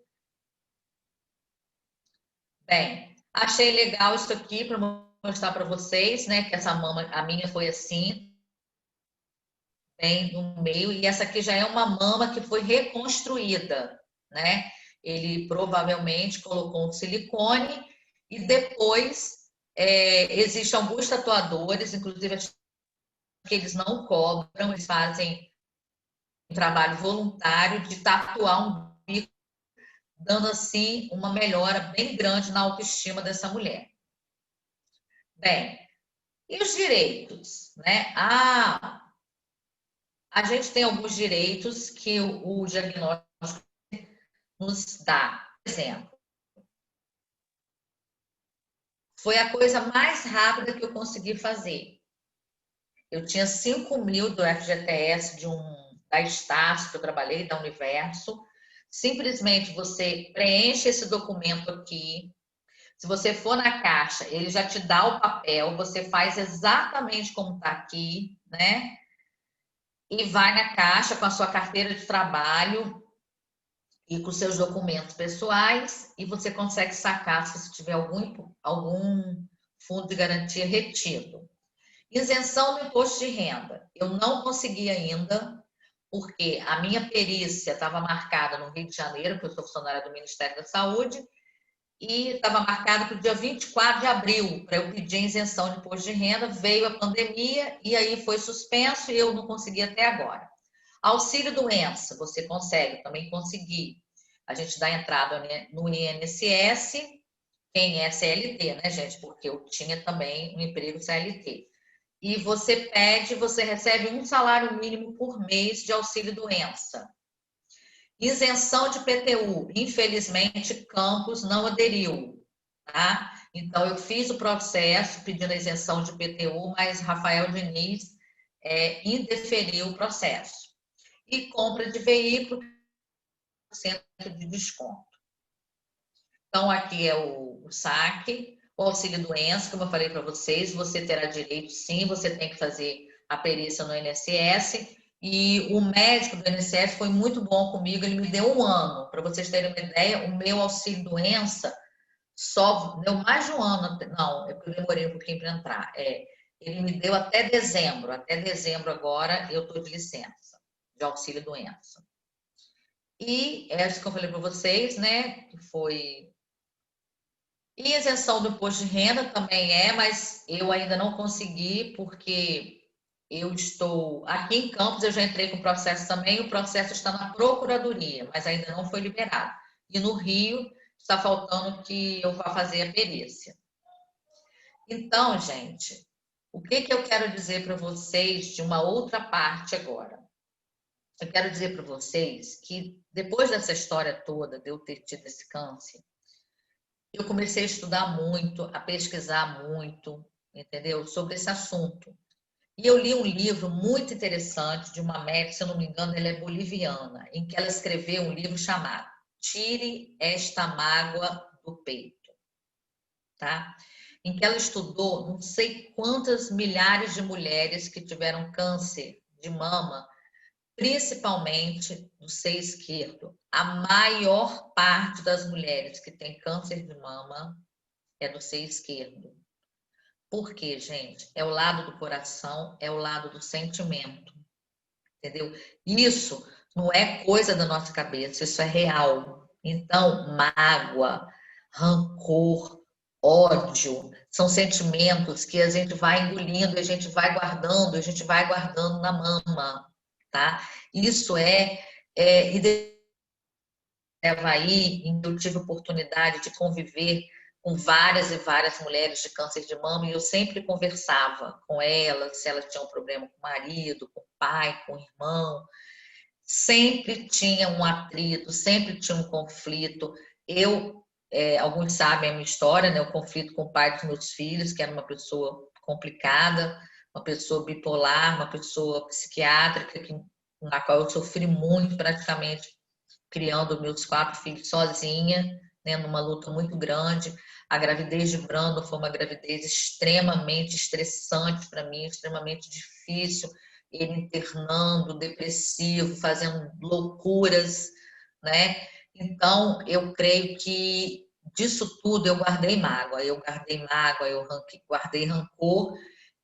Bem, achei legal isso aqui para mostrar para vocês, né? Que essa mama, a minha foi assim, bem no meio, e essa aqui já é uma mama que foi reconstruída, né? Ele provavelmente colocou um silicone e depois existem alguns tatuadores, inclusive que eles não cobram, eles fazem um trabalho voluntário de tatuar um bico, dando assim uma melhora bem grande na autoestima dessa mulher. Bem, e os direitos, né? A gente tem alguns direitos que o diagnóstico nos dá. Por exemplo, foi a coisa mais rápida que eu consegui fazer. Eu tinha 5.000 do FGTS da Estácio, que eu trabalhei, da Universo. Simplesmente você preenche esse documento aqui. Se você for na Caixa, ele já te dá o papel, você faz exatamente como está aqui, né? E vai na Caixa com a sua carteira de trabalho e com seus documentos pessoais, e você consegue sacar se tiver algum fundo de garantia retido. Isenção do imposto de renda. Eu não consegui ainda, porque a minha perícia estava marcada no Rio de Janeiro, porque eu sou funcionária do Ministério da Saúde, e estava marcada para o dia 24 de abril, para eu pedir isenção de imposto de renda. Veio a pandemia e aí foi suspenso e eu não consegui até agora. Auxílio doença, você consegue, também consegui. A gente dá entrada no INSS, quem é CLT, né, gente? Porque eu tinha também um emprego CLT. E você recebe um salário mínimo por mês de auxílio doença. Isenção de PTU. Infelizmente, Campos não aderiu, tá? Então, eu fiz o processo pedindo a isenção de PTU, mas Rafael Diniz indeferiu o processo. E compra de veículo, 100% de desconto. Então, aqui é o saque, o auxílio-doença, como eu falei para vocês, você terá direito, sim, você tem que fazer a perícia no INSS, e o médico do INSS foi muito bom comigo, ele me deu 1 ano. Para vocês terem uma ideia, o meu auxílio-doença só deu mais de 1 ano, não, eu demorei um pouquinho para entrar. Ele me deu até dezembro agora eu estou de licença, de auxílio-doença. E essa que eu falei para vocês, né, que foi... E isenção do imposto de renda também mas eu ainda não consegui, porque eu estou... Aqui em Campos eu já entrei com o processo também, o processo está na Procuradoria, mas ainda não foi liberado. E no Rio está faltando que eu vá fazer a perícia. Então, gente, o que eu quero dizer para vocês de uma outra parte agora? Eu quero dizer para vocês que depois dessa história toda de eu ter tido esse câncer, eu comecei a estudar muito, a pesquisar muito, entendeu? Sobre esse assunto. E eu li um livro muito interessante de uma médica, se eu não me engano, ela é boliviana, em que ela escreveu um livro chamado Tire esta mágoa do peito, tá? Em que ela estudou não sei quantas milhares de mulheres que tiveram câncer de mama, principalmente do seio esquerdo. A maior parte das mulheres que tem câncer de mama é do seio esquerdo. Por quê, gente? É o lado do coração, é o lado do sentimento, entendeu? Isso não é coisa da nossa cabeça, isso é real. Então, mágoa, rancor, ódio, são sentimentos que a gente vai engolindo, a gente vai guardando na mama, tá? Isso leva aí, eu tive oportunidade de conviver com várias e várias mulheres de câncer de mama e eu sempre conversava com elas, se elas tinham problema com o marido, com o pai, com o irmão. Sempre tinha um atrito, sempre tinha um conflito. Alguns sabem a minha história, né? O conflito com o pai dos meus filhos, que era uma pessoa complicada, uma pessoa bipolar, uma pessoa psiquiátrica, na qual eu sofri muito, praticamente criando meus 4 filhos sozinha, né, numa luta muito grande. A gravidez de Brandon foi uma gravidez extremamente estressante para mim, extremamente difícil. Ele internando, depressivo, fazendo loucuras, né? Então, eu creio que disso tudo eu guardei mágoa, eu guardei rancor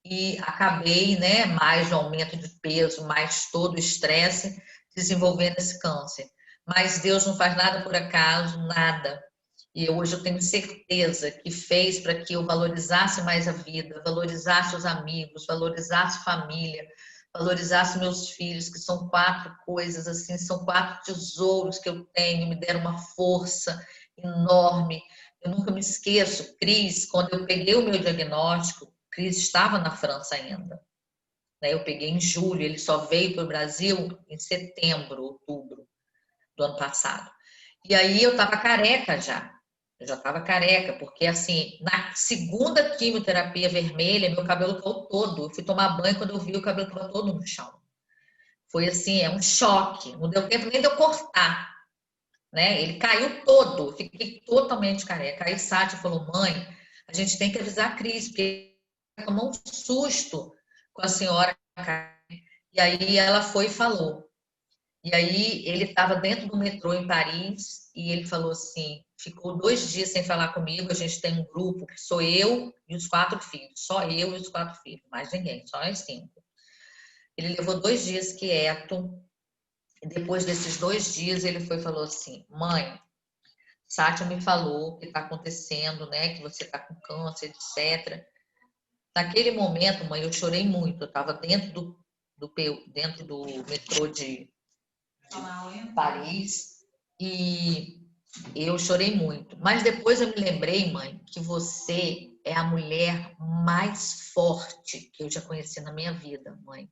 e acabei, né, mais o aumento de peso, mais todo o estresse, desenvolvendo esse câncer. Mas Deus não faz nada por acaso, nada. E hoje eu tenho certeza que fez para que eu valorizasse mais a vida, valorizasse os amigos, valorizasse a família, valorizasse meus filhos, que são 4 coisas assim, são 4 tesouros que eu tenho, me deram uma força enorme. Eu nunca me esqueço, Cris, quando eu peguei o meu diagnóstico, Cris estava na França ainda. né? Eu peguei em julho, ele só veio para o Brasil em setembro, outubro do ano passado. E aí eu estava careca já. Eu já estava careca, porque assim, na segunda quimioterapia vermelha, meu cabelo caiu todo. Eu fui tomar banho, quando eu vi, o cabelo estava todo no chão. Foi assim, é um choque. Não deu tempo nem de eu cortar, né? Ele caiu todo, eu fiquei totalmente careca. Aí Sátia falou, mãe, a gente tem que avisar a Cris, porque ela tomou um susto com a senhora. E aí ela foi e falou. E aí ele estava dentro do metrô em Paris e ele falou assim, ficou 2 dias sem falar comigo, a gente tem um grupo que sou eu e os 4 filhos, só eu e os 4 filhos, mais ninguém, só nós 5. Ele levou 2 dias quieto e depois desses 2 dias ele foi e falou assim, mãe, Sátia me falou o que está acontecendo, né, que você está com câncer, etc. Naquele momento, mãe, eu chorei muito, eu estava dentro do metrô de Paris e eu chorei muito. Mas depois eu me lembrei, mãe, que você é a mulher mais forte que eu já conheci na minha vida, mãe.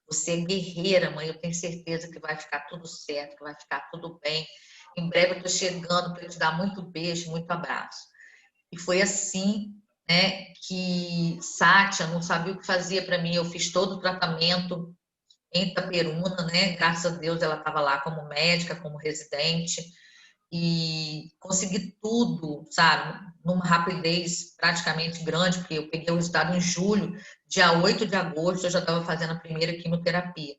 Você é guerreira, mãe. Eu tenho certeza que vai ficar tudo certo, que vai ficar tudo bem. Em breve eu tô chegando para te dar muito beijo, muito abraço. E foi assim, né, que Sátia não sabia o que fazia para mim. Eu fiz todo o tratamento em Itaperuna, né? Graças a Deus ela estava lá como médica, como residente e consegui tudo, sabe? Numa rapidez praticamente grande, porque eu peguei o resultado em julho, dia 8 de agosto eu já estava fazendo a primeira quimioterapia.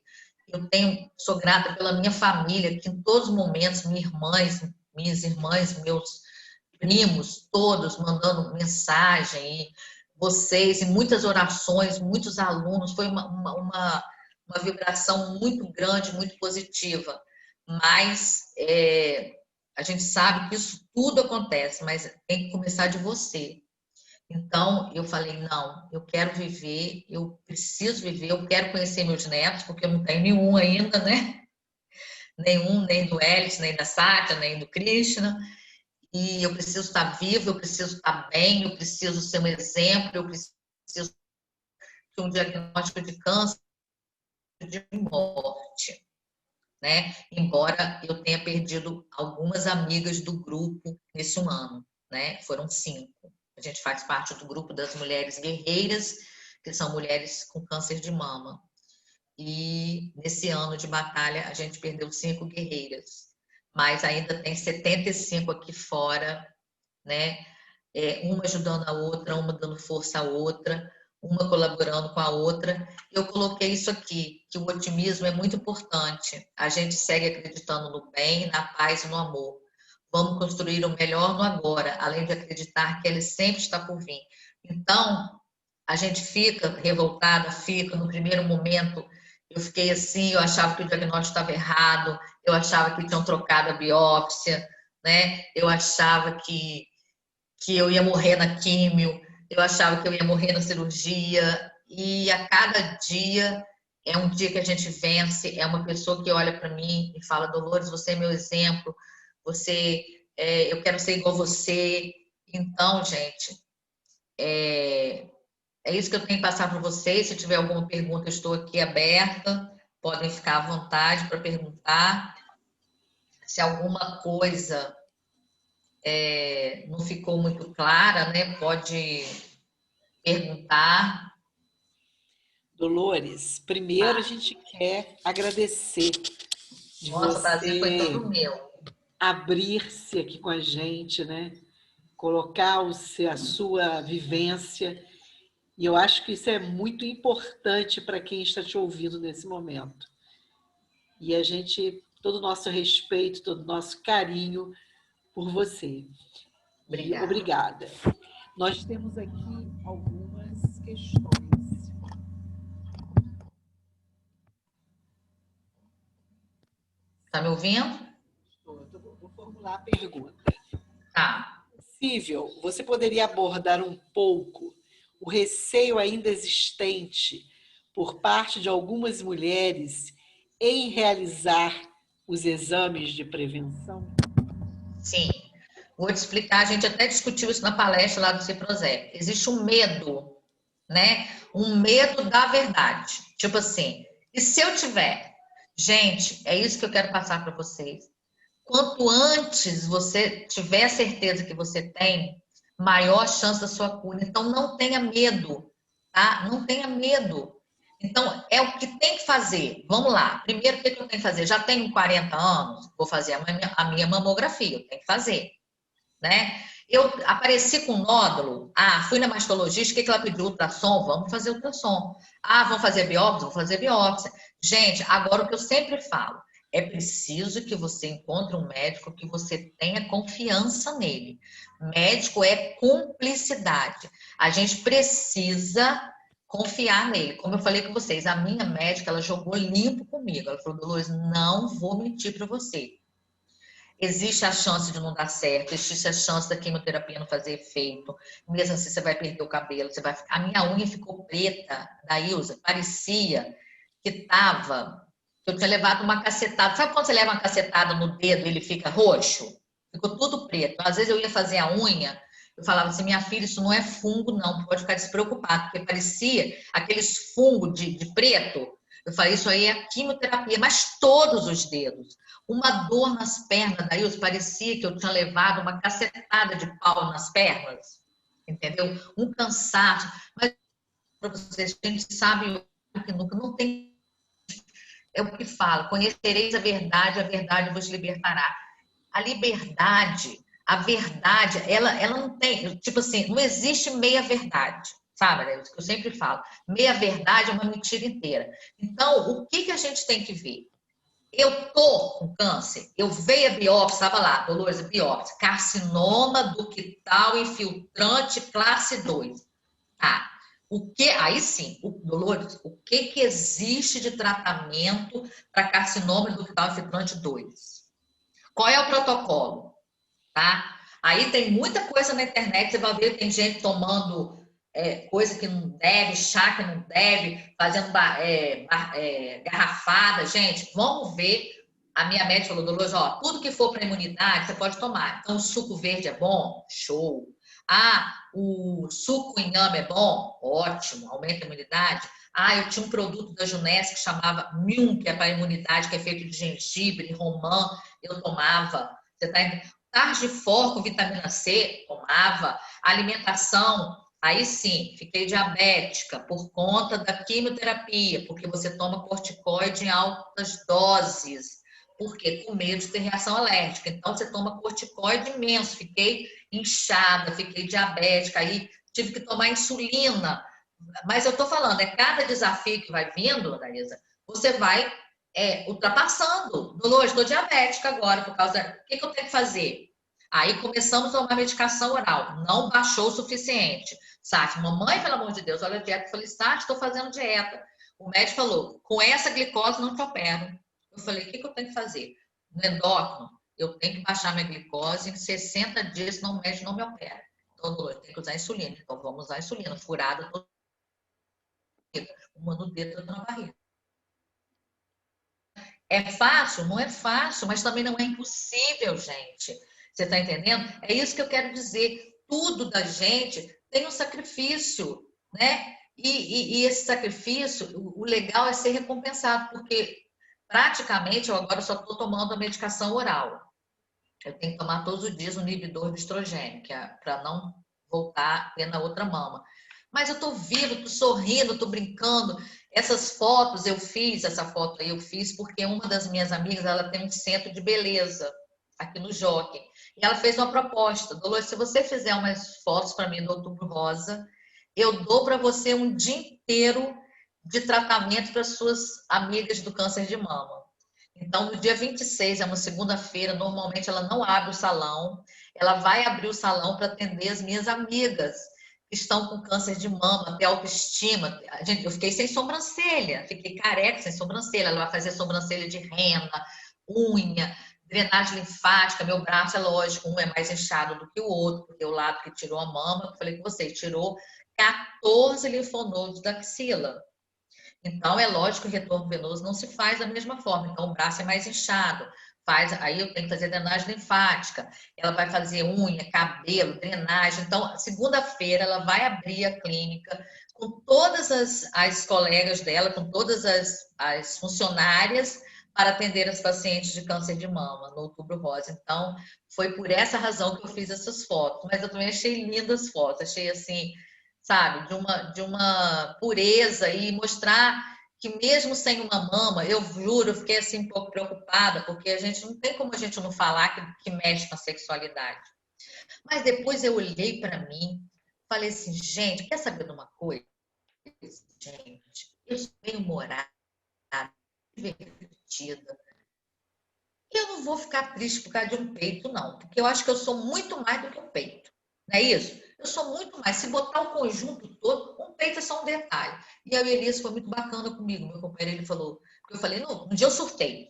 Sou grata pela minha família, que em todos os momentos, minhas irmãs, meus primos, todos mandando mensagem, e vocês, e muitas orações, muitos alunos, foi uma vibração muito grande, muito positiva. Mas a gente sabe que isso tudo acontece, mas tem que começar de você. Então, eu falei, não, eu quero viver, eu preciso viver, eu quero conhecer meus netos, porque eu não tenho nenhum ainda, né? Nenhum, nem do Elis, nem da Sátia, nem do Krishna. E eu preciso estar viva, eu preciso estar bem, eu preciso ser um exemplo, eu preciso ter um diagnóstico de câncer, de morte, né? Embora eu tenha perdido algumas amigas do grupo nesse 1 ano, né? Foram 5. A gente faz parte do grupo das mulheres guerreiras, que são mulheres com câncer de mama. E nesse ano de batalha a gente perdeu 5 guerreiras, mas ainda tem 75 aqui fora, né? Uma ajudando a outra, uma dando força à outra, uma colaborando com a outra. Eu coloquei isso aqui, que o otimismo é muito importante. A gente segue acreditando no bem, na paz e no amor. Vamos construir o melhor no agora, além de acreditar que ele sempre está por vir. Então, a gente fica revoltada, fica no primeiro momento. Eu fiquei assim, eu achava que o diagnóstico estava errado, eu achava que tinham trocado a biópsia, né? Eu achava que eu ia morrer na químio, eu achava que eu ia morrer na cirurgia, e a cada dia é um dia que a gente vence, é uma pessoa que olha para mim e fala, Dolores, você é meu exemplo, eu quero ser igual você. Então, gente, é isso que eu tenho que passar para vocês. Se tiver alguma pergunta, eu estou aqui aberta, podem ficar à vontade para perguntar. Se alguma coisa não ficou muito clara, né? Pode perguntar. Dolores, primeiro a gente quer agradecer de Nossa, o prazer foi você todo meu. abrir-se aqui com a gente, né? Colocar a sua vivência. E eu acho que isso é muito importante para quem está te ouvindo nesse momento. E a gente, todo o nosso respeito, todo o nosso carinho por você. Obrigada. Obrigada. Nós temos aqui algumas questões. Está me ouvindo? Vou formular a pergunta. Tá. Possível, você poderia abordar um pouco o receio ainda existente por parte de algumas mulheres em realizar os exames de prevenção? Sim. Vou te explicar, a gente até discutiu isso na palestra lá do Ciprozep. Existe um medo, né? um medo da verdade. Tipo assim, e se eu tiver? Gente, é isso que eu quero passar para vocês. Quanto antes você tiver certeza que você tem, maior a chance da sua cura. Então, não tenha medo, tá? Não tenha medo. Então, é o que tem que fazer. Vamos lá. Primeiro, o que eu tenho que fazer? Já tenho 40 anos, vou fazer a minha mamografia, eu tenho que fazer, né? Eu apareci com nódulo, fui na mastologista, o que ela pediu? Ultrassom? Vamos fazer ultrassom. Vamos fazer biópsia? Vamos fazer biópsia. Gente, agora o que eu sempre falo, é preciso que você encontre um médico que você tenha confiança nele. Médico é cumplicidade. A gente precisa confiar nele. Como eu falei com vocês, a minha médica, ela jogou limpo comigo. Ela falou, Dolores, não vou mentir para você. Existe a chance de não dar certo, existe a chance da quimioterapia não fazer efeito. Mesmo assim, você vai perder o cabelo, você vai... A minha unha ficou preta, da Ilza, parecia que eu tinha levado uma cacetada. Sabe quando você leva uma cacetada no dedo e ele fica roxo? Ficou tudo preto. Às vezes eu ia fazer a unha, eu falava assim, minha filha, isso não é fungo, não, pode ficar despreocupado, porque parecia aqueles fungos de preto. Eu falei, isso aí é quimioterapia, mas todos os dedos. Uma dor nas pernas, daí parecia que eu tinha levado uma cacetada de pau nas pernas, entendeu? Um cansaço. Mas para vocês, a gente sabe que nunca não tem. É o que fala, conhecereis a verdade vos libertará. A liberdade, a verdade, ela não tem, tipo assim, não existe meia verdade, sabe? É isso que eu sempre falo. Meia verdade é uma mentira inteira. Então, o que a gente tem que ver? Eu tô com câncer, eu veio a biópsia, estava lá, Dolores, biópsia, carcinoma ductal infiltrante classe 2. Tá. Aí sim, Dolores, o que existe de tratamento para carcinoma ductal infiltrante 2? Qual é o protocolo? Tá? Aí tem muita coisa na internet, você vai ver que tem gente tomando coisa que não deve, chá que não deve, fazendo garrafada. Gente, vamos ver. A minha médica falou, Dolores, ó, tudo que for para imunidade, você pode tomar. Então, o suco verde é bom? Show. O suco com inhame é bom? Ótimo, aumenta a imunidade. Eu tinha um produto da Junesc que chamava Mium, que é para imunidade, que é feito de gengibre, romã, eu tomava. Você tá entendendo? Tardifor com vitamina C, tomava. Alimentação, aí sim, fiquei diabética por conta da quimioterapia, porque você toma corticoide em altas doses, porque com medo de ter reação alérgica. Então, você toma corticoide imenso, fiquei inchada, fiquei diabética, aí tive que tomar insulina. Mas eu estou falando, cada desafio que vai vindo, Larissa, você vai ultrapassando. Dolores, estou diabética agora, por causa o que eu tenho que fazer? Aí começamos a tomar medicação oral, não baixou o suficiente. Sati, mamãe, pelo amor de Deus, olha a dieta. Eu falei, Sati, estou fazendo dieta. O médico falou, com essa glicose não te opero. Eu falei, o que eu tenho que fazer? No endócrino, eu tenho que baixar minha glicose em 60 dias, senão o médico não me opera. Então, Dolores, tem que usar insulina. Então, vamos usar insulina, furada, uma no dedo, outra na barriga. É fácil? Não é fácil, mas também não é impossível, gente. Você está entendendo? É isso que eu quero dizer. Tudo da gente tem um sacrifício, né? E esse sacrifício, o legal é ser recompensado, porque praticamente eu agora só estou tomando a medicação oral. Eu tenho que tomar todos os dias um inibidor de estrogênio, que é para não voltar a ter na outra mama. Mas eu tô viva, tô sorrindo, tô brincando. Essas fotos essa foto aí eu fiz porque uma das minhas amigas, ela tem um centro de beleza aqui no Jockey. E ela fez uma proposta. Dolores, se você fizer umas fotos para mim do Outubro Rosa, eu dou para você um dia inteiro de tratamento para suas amigas do câncer de mama. Então, no dia 26, é uma segunda-feira, normalmente ela não abre o salão, ela vai abrir o salão para atender as minhas amigas que estão com câncer de mama, ter autoestima. Gente, eu fiquei sem sobrancelha, fiquei careca sem sobrancelha. Ela vai fazer sobrancelha de rena, unha, drenagem linfática. Meu braço, é lógico, um é mais inchado do que o outro, porque o lado que tirou a mama, eu falei com vocês, tirou 14 linfonodos da axila. Então, é lógico que o retorno venoso não se faz da mesma forma. Então, o braço é mais inchado. aí eu tenho que fazer drenagem linfática, ela vai fazer unha, cabelo, drenagem. Então, segunda-feira ela vai abrir a clínica com todas as colegas dela, com todas as funcionárias para atender as pacientes de câncer de mama no Outubro Rosa. Então, foi por essa razão que eu fiz essas fotos. Mas eu também achei lindas as fotos, achei assim, sabe, de uma pureza e mostrar que mesmo sem uma mama, eu juro, eu fiquei assim um pouco preocupada, porque a gente não tem como a gente não falar que mexe com a sexualidade. Mas depois eu olhei para mim, falei assim, gente, quer saber de uma coisa? Gente, eu sou bem-humorada, divertida. Eu não vou ficar triste por causa de um peito, não, porque eu acho que eu sou muito mais do que um peito. Não é isso? Eu sou muito mais. Se botar o conjunto todo, um peito é só um detalhe. E a Elias foi muito bacana comigo. Meu companheiro, ele falou, eu falei, não, um dia eu surtei,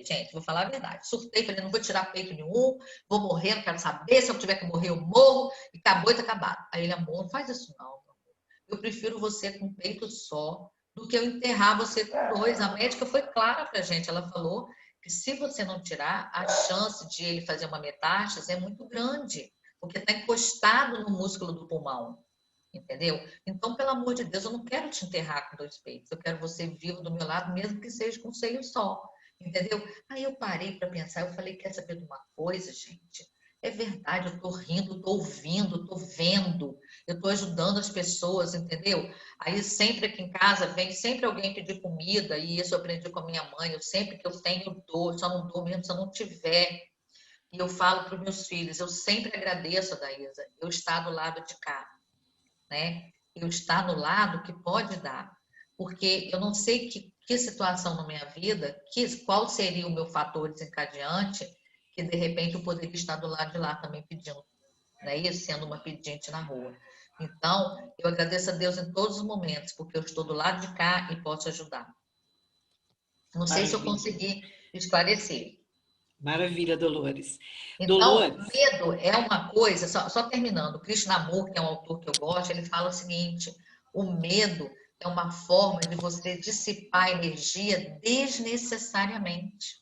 gente, vou falar a verdade. Surtei, falei, não vou tirar peito nenhum, vou morrer, não quero saber, se eu tiver que morrer, eu morro, e acabou e tá acabado. Aí ele, amor, não faz isso não. Eu prefiro você com um peito só do que eu enterrar você com dois. A médica foi clara pra gente, ela falou que se você não tirar, a chance de ele fazer uma metástase é muito grande, porque está encostado no músculo do pulmão, entendeu? Então, pelo amor de Deus, eu não quero te enterrar com dois peitos, eu quero você vivo do meu lado, mesmo que seja com um seio só, entendeu? Aí eu parei para pensar, eu falei, quer saber de uma coisa, gente? É verdade, eu tô rindo, tô ouvindo, tô vendo, eu tô ajudando as pessoas, entendeu? Aí sempre aqui em casa vem sempre alguém pedir comida, e isso eu aprendi com a minha mãe, eu sempre que eu tenho, eu dou, só não dou mesmo se eu não tiver. E eu falo para os meus filhos, eu sempre agradeço a Daísa, eu estar do lado de cá, né? Eu estar no lado que pode dar. Porque eu não sei que situação na minha vida, qual seria o meu fator desencadeante, que de repente eu poderia estar do lado de lá também pedindo, né? E sendo uma pedinte na rua. Então, eu agradeço a Deus em todos os momentos, porque eu estou do lado de cá e posso ajudar. Não sei se eu Maravilha. consegui esclarecer. Maravilha, Dolores. Então, Dolores, medo é uma coisa, só terminando, o Krishnamurti, que é um autor que eu gosto, ele fala o seguinte: o medo é uma forma de você dissipar energia desnecessariamente,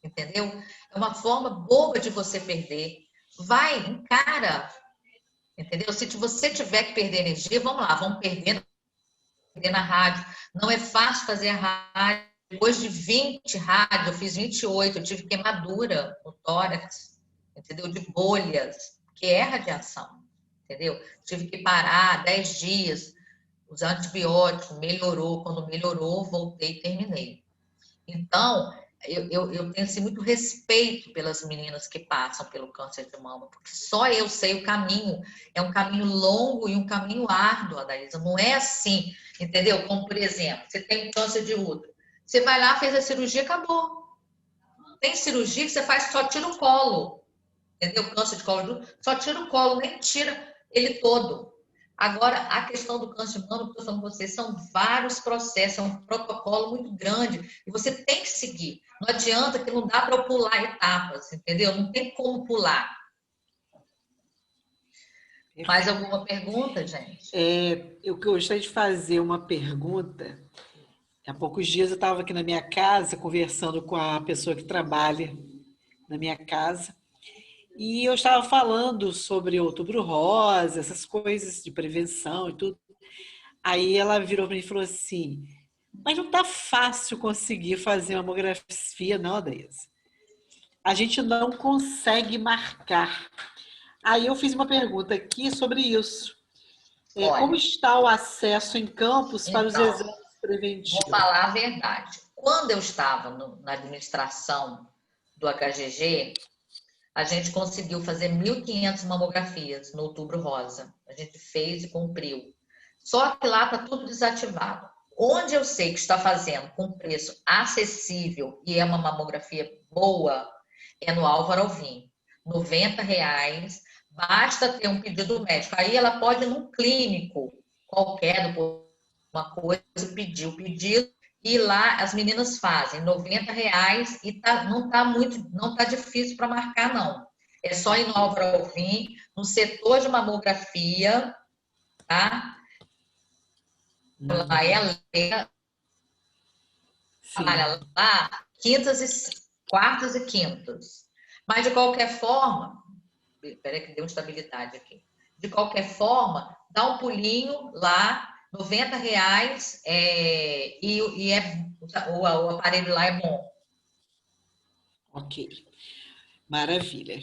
entendeu? É uma forma boba de você perder. Vai, encara, entendeu? Se você tiver que perder energia, vamos lá, vamos perder na rádio. Não é fácil fazer a rádio. Depois de 20 rádios, eu fiz 28, eu tive queimadura no tórax, entendeu? De bolhas, que é radiação, entendeu? Tive que parar 10 dias, usar antibiótico, melhorou. Quando melhorou, voltei e terminei. Então, eu tenho assim, muito respeito pelas meninas que passam pelo câncer de mama, porque só eu sei o caminho. É um caminho longo e um caminho árduo, Adaísa. Não é assim, entendeu? Como, por exemplo, você tem câncer de útero. Você vai lá, fez a cirurgia, acabou. Tem cirurgia que você faz, só tira o colo, entendeu? Câncer de colo de útero, só tira o colo, nem tira ele todo. Agora, a questão do câncer de mama, que eu estou falando com vocês, são vários processos, é um protocolo muito grande e você tem que seguir. Não adianta que não dá para eu pular etapas, entendeu? Não tem como pular. Mais alguma pergunta, gente? eu gostaria de fazer uma pergunta. Há poucos dias eu estava aqui na minha casa conversando com a pessoa que trabalha na minha casa e eu estava falando sobre Outubro Rosa, essas coisas de prevenção e tudo. Aí ela virou para mim e falou assim: mas não está fácil conseguir fazer mamografia, não, Daísa. A gente não consegue marcar. Aí eu fiz uma pergunta aqui sobre isso. Como Olha, está o acesso em Campos para os então, exames vou preventivos? falar a verdade. Quando eu estava na administração do HGG, a gente conseguiu fazer 1.500 mamografias no Outubro Rosa. A gente fez e cumpriu. Só que lá está tudo desativado. Onde eu sei que está fazendo com preço acessível e é uma mamografia boa, é no Álvaro Alvim. R$ 90, basta ter um pedido médico. Aí ela pode ir num clínico qualquer, uma coisa, pedir o pedido, e lá as meninas fazem R$ 90 e não tá difícil para marcar, não. É só ir no Álvaro Alvim, no setor de mamografia, tá? Lá é a Leila, Sim. trabalha lá, quartas e quintas. Mas, de qualquer forma, espera que deu instabilidade aqui. De qualquer forma, dá um pulinho lá, R$ 90, o aparelho lá é bom. Ok, maravilha.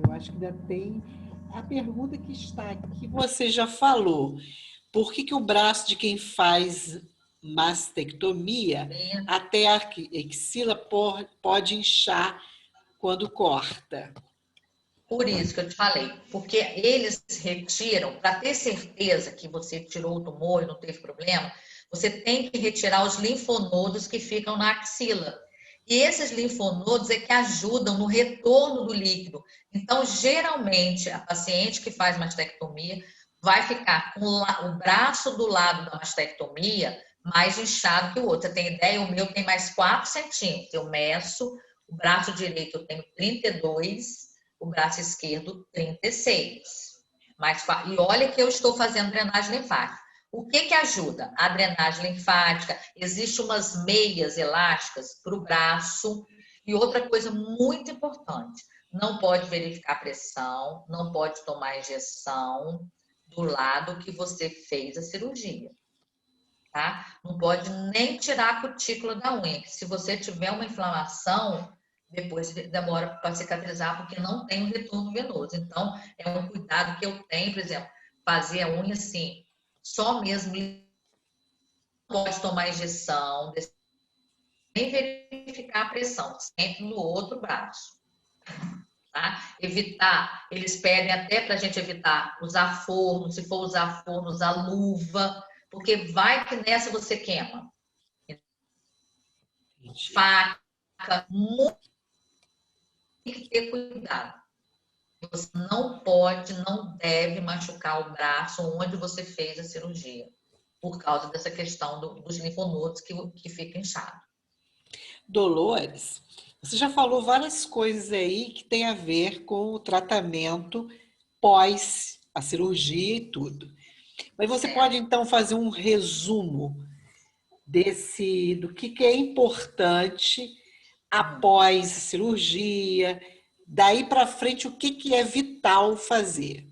Eu acho que ainda tem a pergunta que está aqui, você já falou. Por que o braço de quem faz mastectomia até a axila pode inchar quando corta? Por isso que eu te falei, porque eles retiram, para ter certeza que você tirou o tumor e não teve problema, você tem que retirar os linfonodos que ficam na axila. E esses linfonodos é que ajudam no retorno do líquido. Então, geralmente, a paciente que faz mastectomia vai ficar com o braço do lado da mastectomia mais inchado que o outro. Você tem ideia? O meu tem mais 4 centímetros. Eu meço, o braço direito eu tenho 32, o braço esquerdo 36. E olha que eu estou fazendo drenagem linfática. O que ajuda? A drenagem linfática, existem umas meias elásticas para o braço. E outra coisa muito importante, não pode verificar a pressão, não pode tomar injeção do lado que você fez a cirurgia. Tá? Não pode nem tirar a cutícula da unha, que se você tiver uma inflamação, depois demora para cicatrizar, porque não tem um retorno venoso. Então, é um cuidado que eu tenho, por exemplo, fazer a unha assim, só mesmo, não pode tomar injeção, nem verificar a pressão, sempre no outro braço. Tá? Evitar, eles pedem até para a gente evitar usar forno, se for usar forno, usar luva, porque vai que nessa você queima. Faca, muito tem que ter cuidado. Você não pode, não deve machucar o braço onde você fez a cirurgia, por causa dessa questão dos linfonodos que fica inchado. Dolores, você já falou várias coisas aí que tem a ver com o tratamento pós a cirurgia e tudo. Mas você pode então fazer um resumo do que é importante após a cirurgia, daí para frente o que é vital fazer?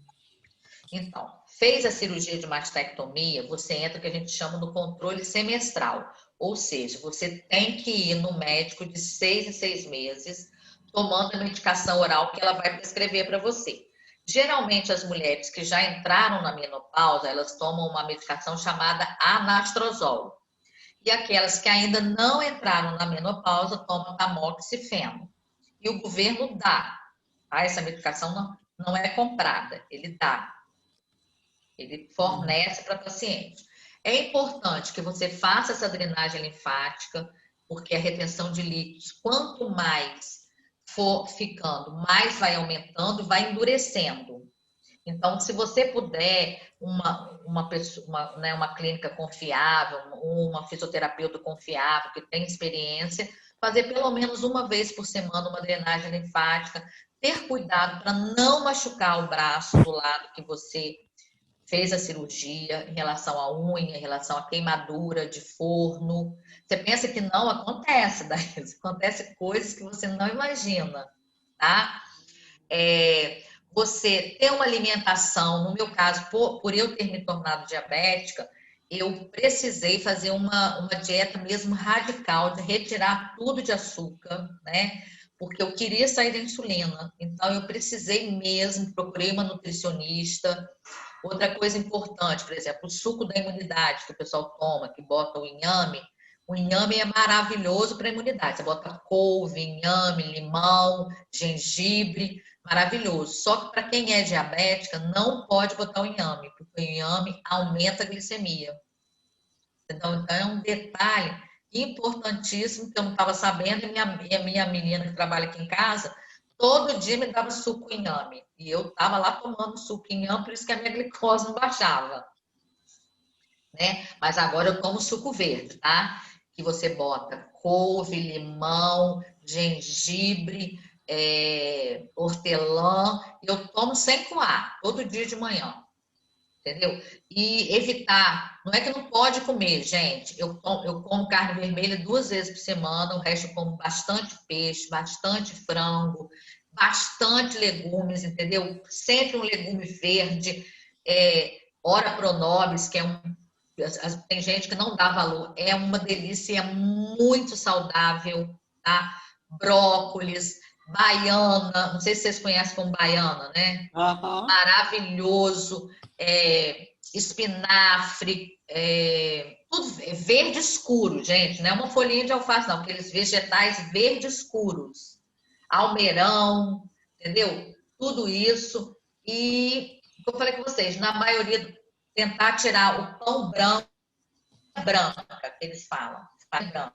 Então, fez a cirurgia de mastectomia, você entra o que a gente chama no controle semestral. Ou seja, você tem que ir no médico de 6 em 6 meses, tomando a medicação oral que ela vai prescrever para você. Geralmente, as mulheres que já entraram na menopausa, elas tomam uma medicação chamada anastrozol. E aquelas que ainda não entraram na menopausa, tomam tamoxifeno. E o governo dá. Tá? Essa medicação não é comprada, ele dá. Ele fornece para paciente. É importante que você faça essa drenagem linfática, porque a retenção de líquidos, quanto mais for ficando, mais vai aumentando e vai endurecendo. Então, se você puder, uma clínica confiável, uma fisioterapeuta confiável, que tem experiência, fazer pelo menos uma vez por semana uma drenagem linfática, ter cuidado para não machucar o braço do lado que você fez a cirurgia, em relação à unha, em relação à queimadura de forno. Você pensa que não acontece, daí acontece coisas que você não imagina, tá? Você ter uma alimentação, no meu caso, por eu ter me tornado diabética, eu precisei fazer uma dieta mesmo radical, de retirar tudo de açúcar, né? Porque eu queria sair da insulina. Então, eu precisei mesmo, procurei uma nutricionista. Outra coisa importante, por exemplo, o suco da imunidade que o pessoal toma, que bota o inhame. O inhame é maravilhoso para a imunidade. Você bota couve, inhame, limão, gengibre, maravilhoso. Só que para quem é diabética, não pode botar o inhame, porque o inhame aumenta a glicemia. Então é um detalhe importantíssimo que eu não estava sabendo, e a minha menina que trabalha aqui em casa, todo dia me dava suco com inhame. E eu estava lá tomando suco com inhame, por isso que a minha glicose não baixava. Né? Mas agora eu tomo suco verde, tá? Que você bota couve, limão, gengibre, hortelã. Eu tomo sem coar, todo dia de manhã. entendeu? E evitar, não é que não pode comer, gente. Eu como carne vermelha 2 vezes por semana, o resto eu como bastante peixe, bastante frango, bastante legumes, entendeu? Sempre um legume verde, ora pronobis, que é tem gente que não dá valor, é uma delícia, é muito saudável, tá? Brócolis, baiana, não sei se vocês conhecem como baiana, né? Aham. Maravilhoso, espinafre, tudo verde escuro, gente, não é uma folhinha de alface, não, aqueles vegetais verde escuros, almeirão, entendeu? Tudo isso. E, como eu falei com vocês, na maioria, tentar tirar o pão branca, que eles falam, farinha branca,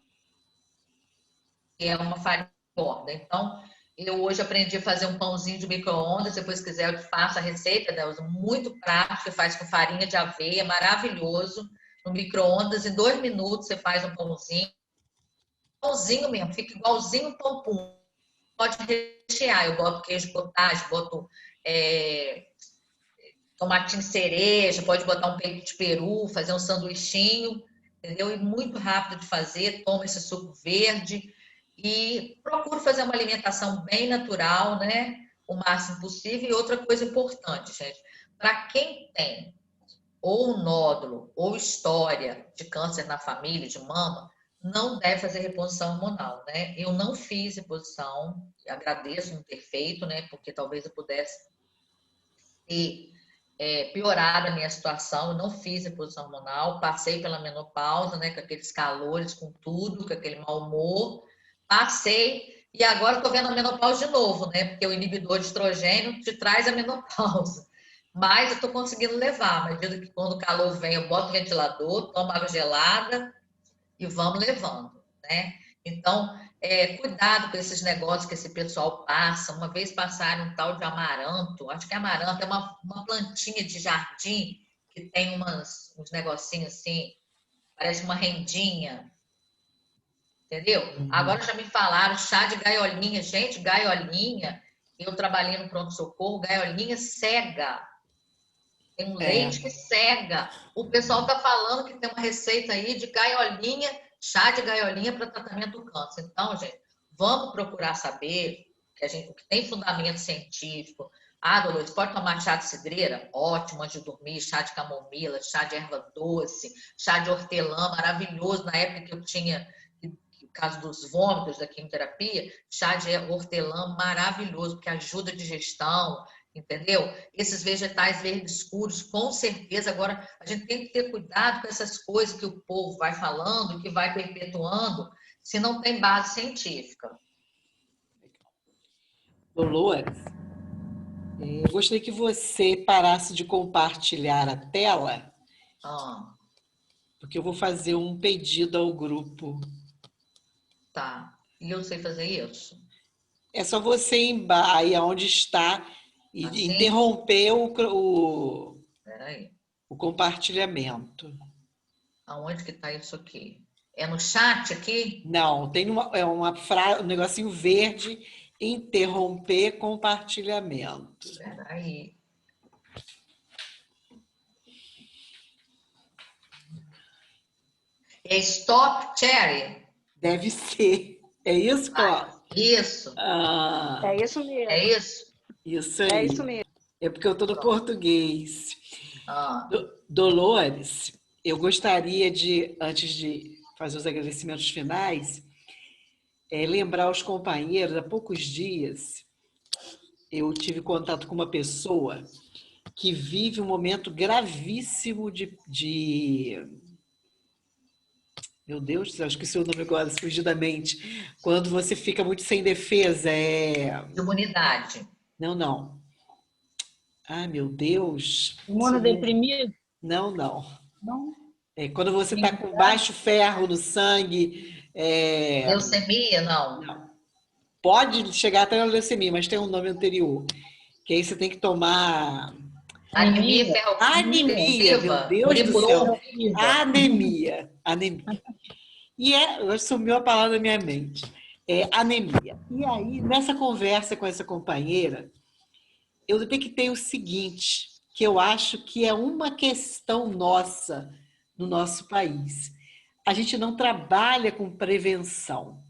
que é uma farinha gorda. Então, eu hoje aprendi a fazer um pãozinho de micro-ondas. Se depois quiser, eu te faço a receita, né? Muito prático, você faz com farinha de aveia, maravilhoso. No micro-ondas, em 2 minutos, você faz um pãozinho. Pãozinho mesmo, fica igualzinho um pão pum. Pode rechear. Eu boto queijo cottage, boto tomatinho cereja, pode botar um peito de peru, fazer um sanduichinho, entendeu? E muito rápido de fazer. Toma esse suco verde. E procuro fazer uma alimentação bem natural, né? O máximo possível. E outra coisa importante, gente, para quem tem ou nódulo ou história de câncer na família, de mama, não deve fazer reposição hormonal, né? Eu não fiz reposição, agradeço não ter feito, né? Porque talvez eu pudesse ter piorado a minha situação. Eu não fiz reposição hormonal, passei pela menopausa, né? Com aqueles calores, com tudo, com aquele mau humor. Passei e agora estou vendo a menopausa de novo, né? Porque o inibidor de estrogênio te traz a menopausa. Mas eu estou conseguindo levar. À medida que quando o calor vem, eu boto o ventilador, tomo água gelada e vamos levando, né? Então, cuidado com esses negócios que esse pessoal passa. Uma vez passaram um tal de amaranto. Acho que amaranto é uma plantinha de jardim que tem uns negocinhos assim, parece uma rendinha. Entendeu? Agora já me falaram chá de gaiolinha. Gente, gaiolinha, eu trabalhei no pronto-socorro, gaiolinha cega. Tem um leite que cega. O pessoal está falando que tem uma receita aí de gaiolinha, chá de gaiolinha para tratamento do câncer. Então, gente, vamos procurar saber o que tem fundamento científico. Ah, Dolores, pode tomar chá de cidreira? Ótimo, antes de dormir, chá de camomila, chá de erva doce, chá de hortelã, maravilhoso. Na época que eu tinha no caso dos vômitos da quimioterapia, chá de hortelã maravilhoso, porque ajuda a digestão, entendeu? Esses vegetais verdes escuros, com certeza. Agora, a gente tem que ter cuidado com essas coisas que o povo vai falando, que vai perpetuando, se não tem base científica. Dolores, eu gostaria que você parasse de compartilhar a tela, porque eu vou fazer um pedido ao grupo. Tá. E eu sei fazer isso? É só você ir aí onde está e assim? interromper o Peraí. o compartilhamento. Aonde que está isso aqui? É no chat aqui? Não, tem um negocinho verde, interromper compartilhamento. Peraí. É stop sharing? Deve ser. É isso, Cláudia? Isso. É isso mesmo. É isso? Isso aí. É isso mesmo. É porque eu estou no português. Ah. Dolores, eu gostaria de, antes de fazer os agradecimentos finais, lembrar os companheiros, há poucos dias, eu tive contato com uma pessoa que vive um momento gravíssimo meu Deus, acho que o seu nome agora fugiu da mente. Quando você fica muito sem defesa, Imunidade. Não. Ai, meu Deus. Imunodeprimido? Não. Não. Quando você está com baixo ferro no sangue. Leucemia, não. Não. Pode chegar até a leucemia, mas tem um nome anterior. Que aí você tem que tomar. Anemia ferropriva. Anemia, meu Deus do céu. Anemia. E sumiu a palavra da minha mente. Anemia. E aí, nessa conversa com essa companheira, eu detectei o seguinte, que eu acho que é uma questão nossa no nosso país. A gente não trabalha com prevenção.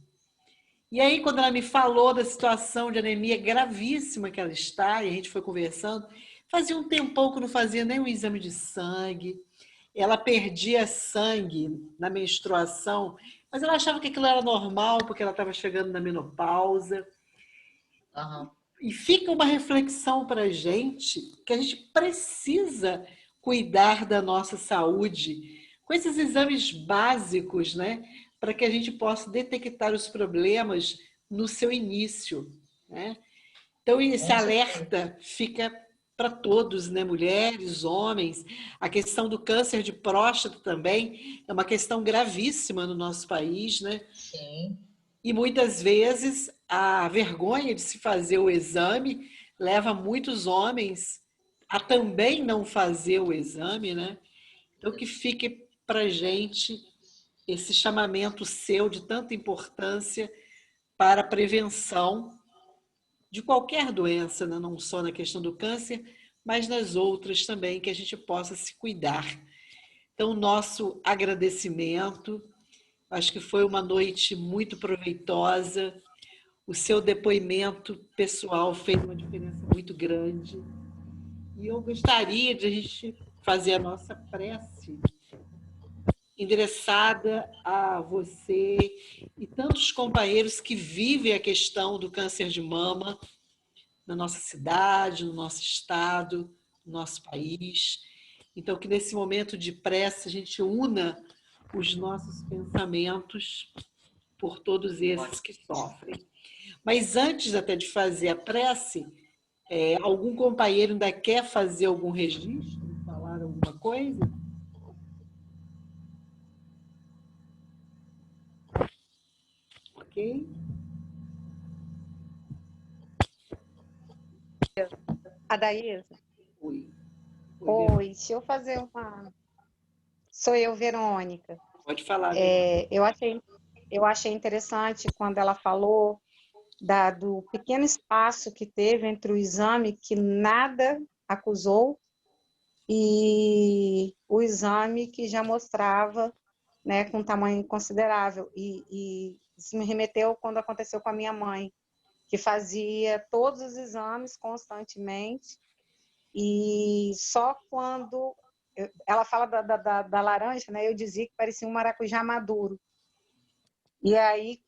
E aí, quando ela me falou da situação de anemia gravíssima que ela está, e a gente foi conversando, fazia um tempão que não fazia nenhum exame de sangue, ela perdia sangue na menstruação, mas ela achava que aquilo era normal, porque ela estava chegando na menopausa. Uhum. E fica uma reflexão para a gente que a gente precisa cuidar da nossa saúde com esses exames básicos, né? Para que a gente possa detectar os problemas no seu início, né? Então, esse alerta fica para todos, né? Mulheres, homens. A questão do câncer de próstata também é uma questão gravíssima no nosso país, né? Sim. E muitas vezes a vergonha de se fazer o exame leva muitos homens a também não fazer o exame, né? Então, que fique para a gente esse chamamento seu de tanta importância para a prevenção de qualquer doença, né? Não só na questão do câncer, mas nas outras também, que a gente possa se cuidar. Então, nosso agradecimento. Acho que foi uma noite muito proveitosa. O seu depoimento pessoal fez uma diferença muito grande. E eu gostaria de a gente fazer a nossa prece endereçada a você e tantos companheiros que vivem a questão do câncer de mama na nossa cidade, no nosso estado, no nosso país. Então, que nesse momento de prece a gente una os nossos pensamentos por todos esses que sofrem. Mas antes até de fazer a prece, algum companheiro ainda quer fazer algum registro, falar alguma coisa? Ok? Adaísa? Oi. Oi, deixa eu fazer uma... Sou eu, Verônica. Pode falar. Eu achei interessante quando ela falou do pequeno espaço que teve entre o exame que nada acusou e o exame que já mostrava, né, com tamanho considerável. E isso me remeteu quando aconteceu com a minha mãe, que fazia todos os exames constantemente e só quando... Ela fala da laranja, né? Eu dizia que parecia um maracujá maduro. E aí,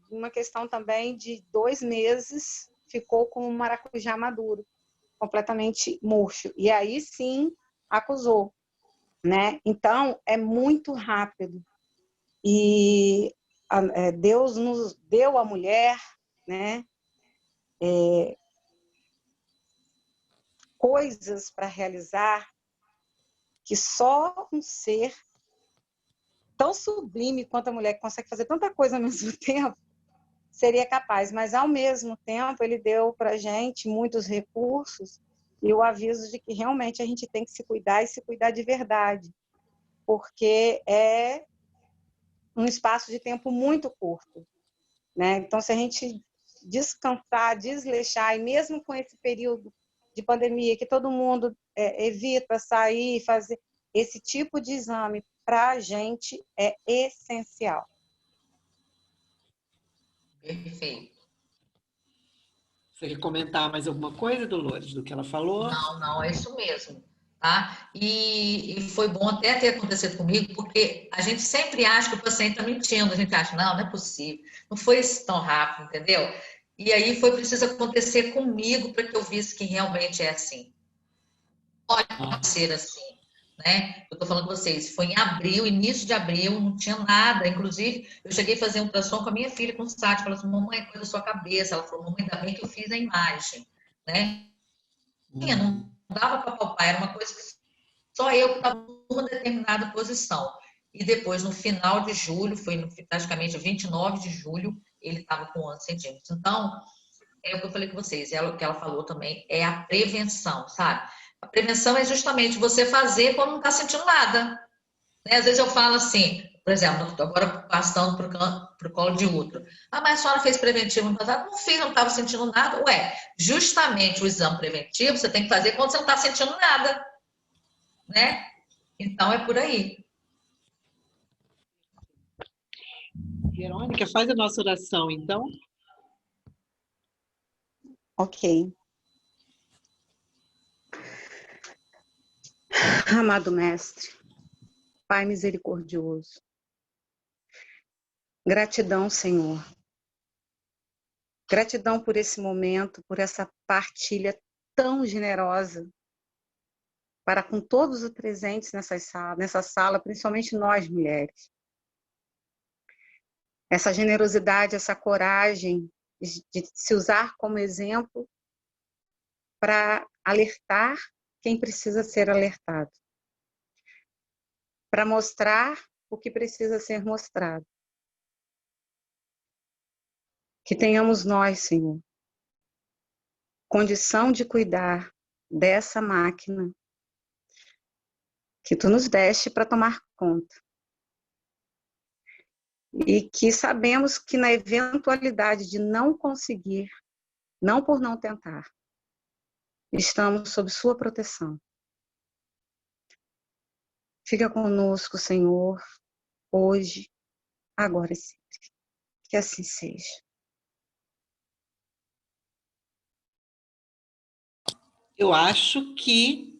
uma questão também de 2 meses, ficou com um maracujá maduro, completamente murcho. E aí, sim, acusou, né? Então, é muito rápido. E Deus nos deu a mulher, né? Coisas para realizar que só um ser tão sublime quanto a mulher, que consegue fazer tanta coisa ao mesmo tempo, seria capaz. Mas, ao mesmo tempo, ele deu para a gente muitos recursos e o aviso de que realmente a gente tem que se cuidar e se cuidar de verdade, porque é um espaço de tempo muito curto, né? Então, se a gente descansar, desleixar, e mesmo com esse período de pandemia, que todo mundo evita sair e fazer esse tipo de exame, para a gente é essencial. Perfeito. Você quer comentar mais alguma coisa, Dolores, do que ela falou? Não, é isso mesmo. Tá? E foi bom até ter acontecido comigo, porque a gente sempre acha que o paciente está mentindo, a gente acha, não é possível, não foi isso tão rápido, entendeu? E aí foi preciso acontecer comigo para que eu visse que realmente é assim. Pode ser assim, né? Eu estou falando com vocês, foi em abril, início de abril, não tinha nada, inclusive eu cheguei a fazer um ultrassom com a minha filha com o SAT, falou assim, mamãe, coisa da sua cabeça, ela falou, mamãe, ainda bem que eu fiz a imagem, né? Não dava para palpar, era uma coisa que só eu que estava numa determinada posição. E depois, no final de julho, foi praticamente 29 de julho, ele estava com 11 centímetros. Então, é o que eu falei com vocês, o que ela falou também, é a prevenção, sabe? A prevenção é justamente você fazer quando não está sentindo nada. Né? Às vezes eu falo assim, por exemplo, agora passando para o colo de útero. Ah, mas a senhora fez preventivo no passado? Não fiz, não estava sentindo nada. Ué, justamente o exame preventivo você tem que fazer quando você não está sentindo nada, né? Então é por aí. Verônica, faz a nossa oração, então. Ok. Amado Mestre, Pai misericordioso, gratidão, Senhor. Gratidão por esse momento, por essa partilha tão generosa para com todos os presentes nessa sala, principalmente nós, mulheres. Essa generosidade, essa coragem de se usar como exemplo para alertar quem precisa ser alertado, para mostrar o que precisa ser mostrado. Que tenhamos nós, Senhor, condição de cuidar dessa máquina que Tu nos deste para tomar conta. E que sabemos que na eventualidade de não conseguir, não por não tentar, estamos sob Sua proteção. Fica conosco, Senhor, hoje, agora e sempre. Que assim seja. Eu acho que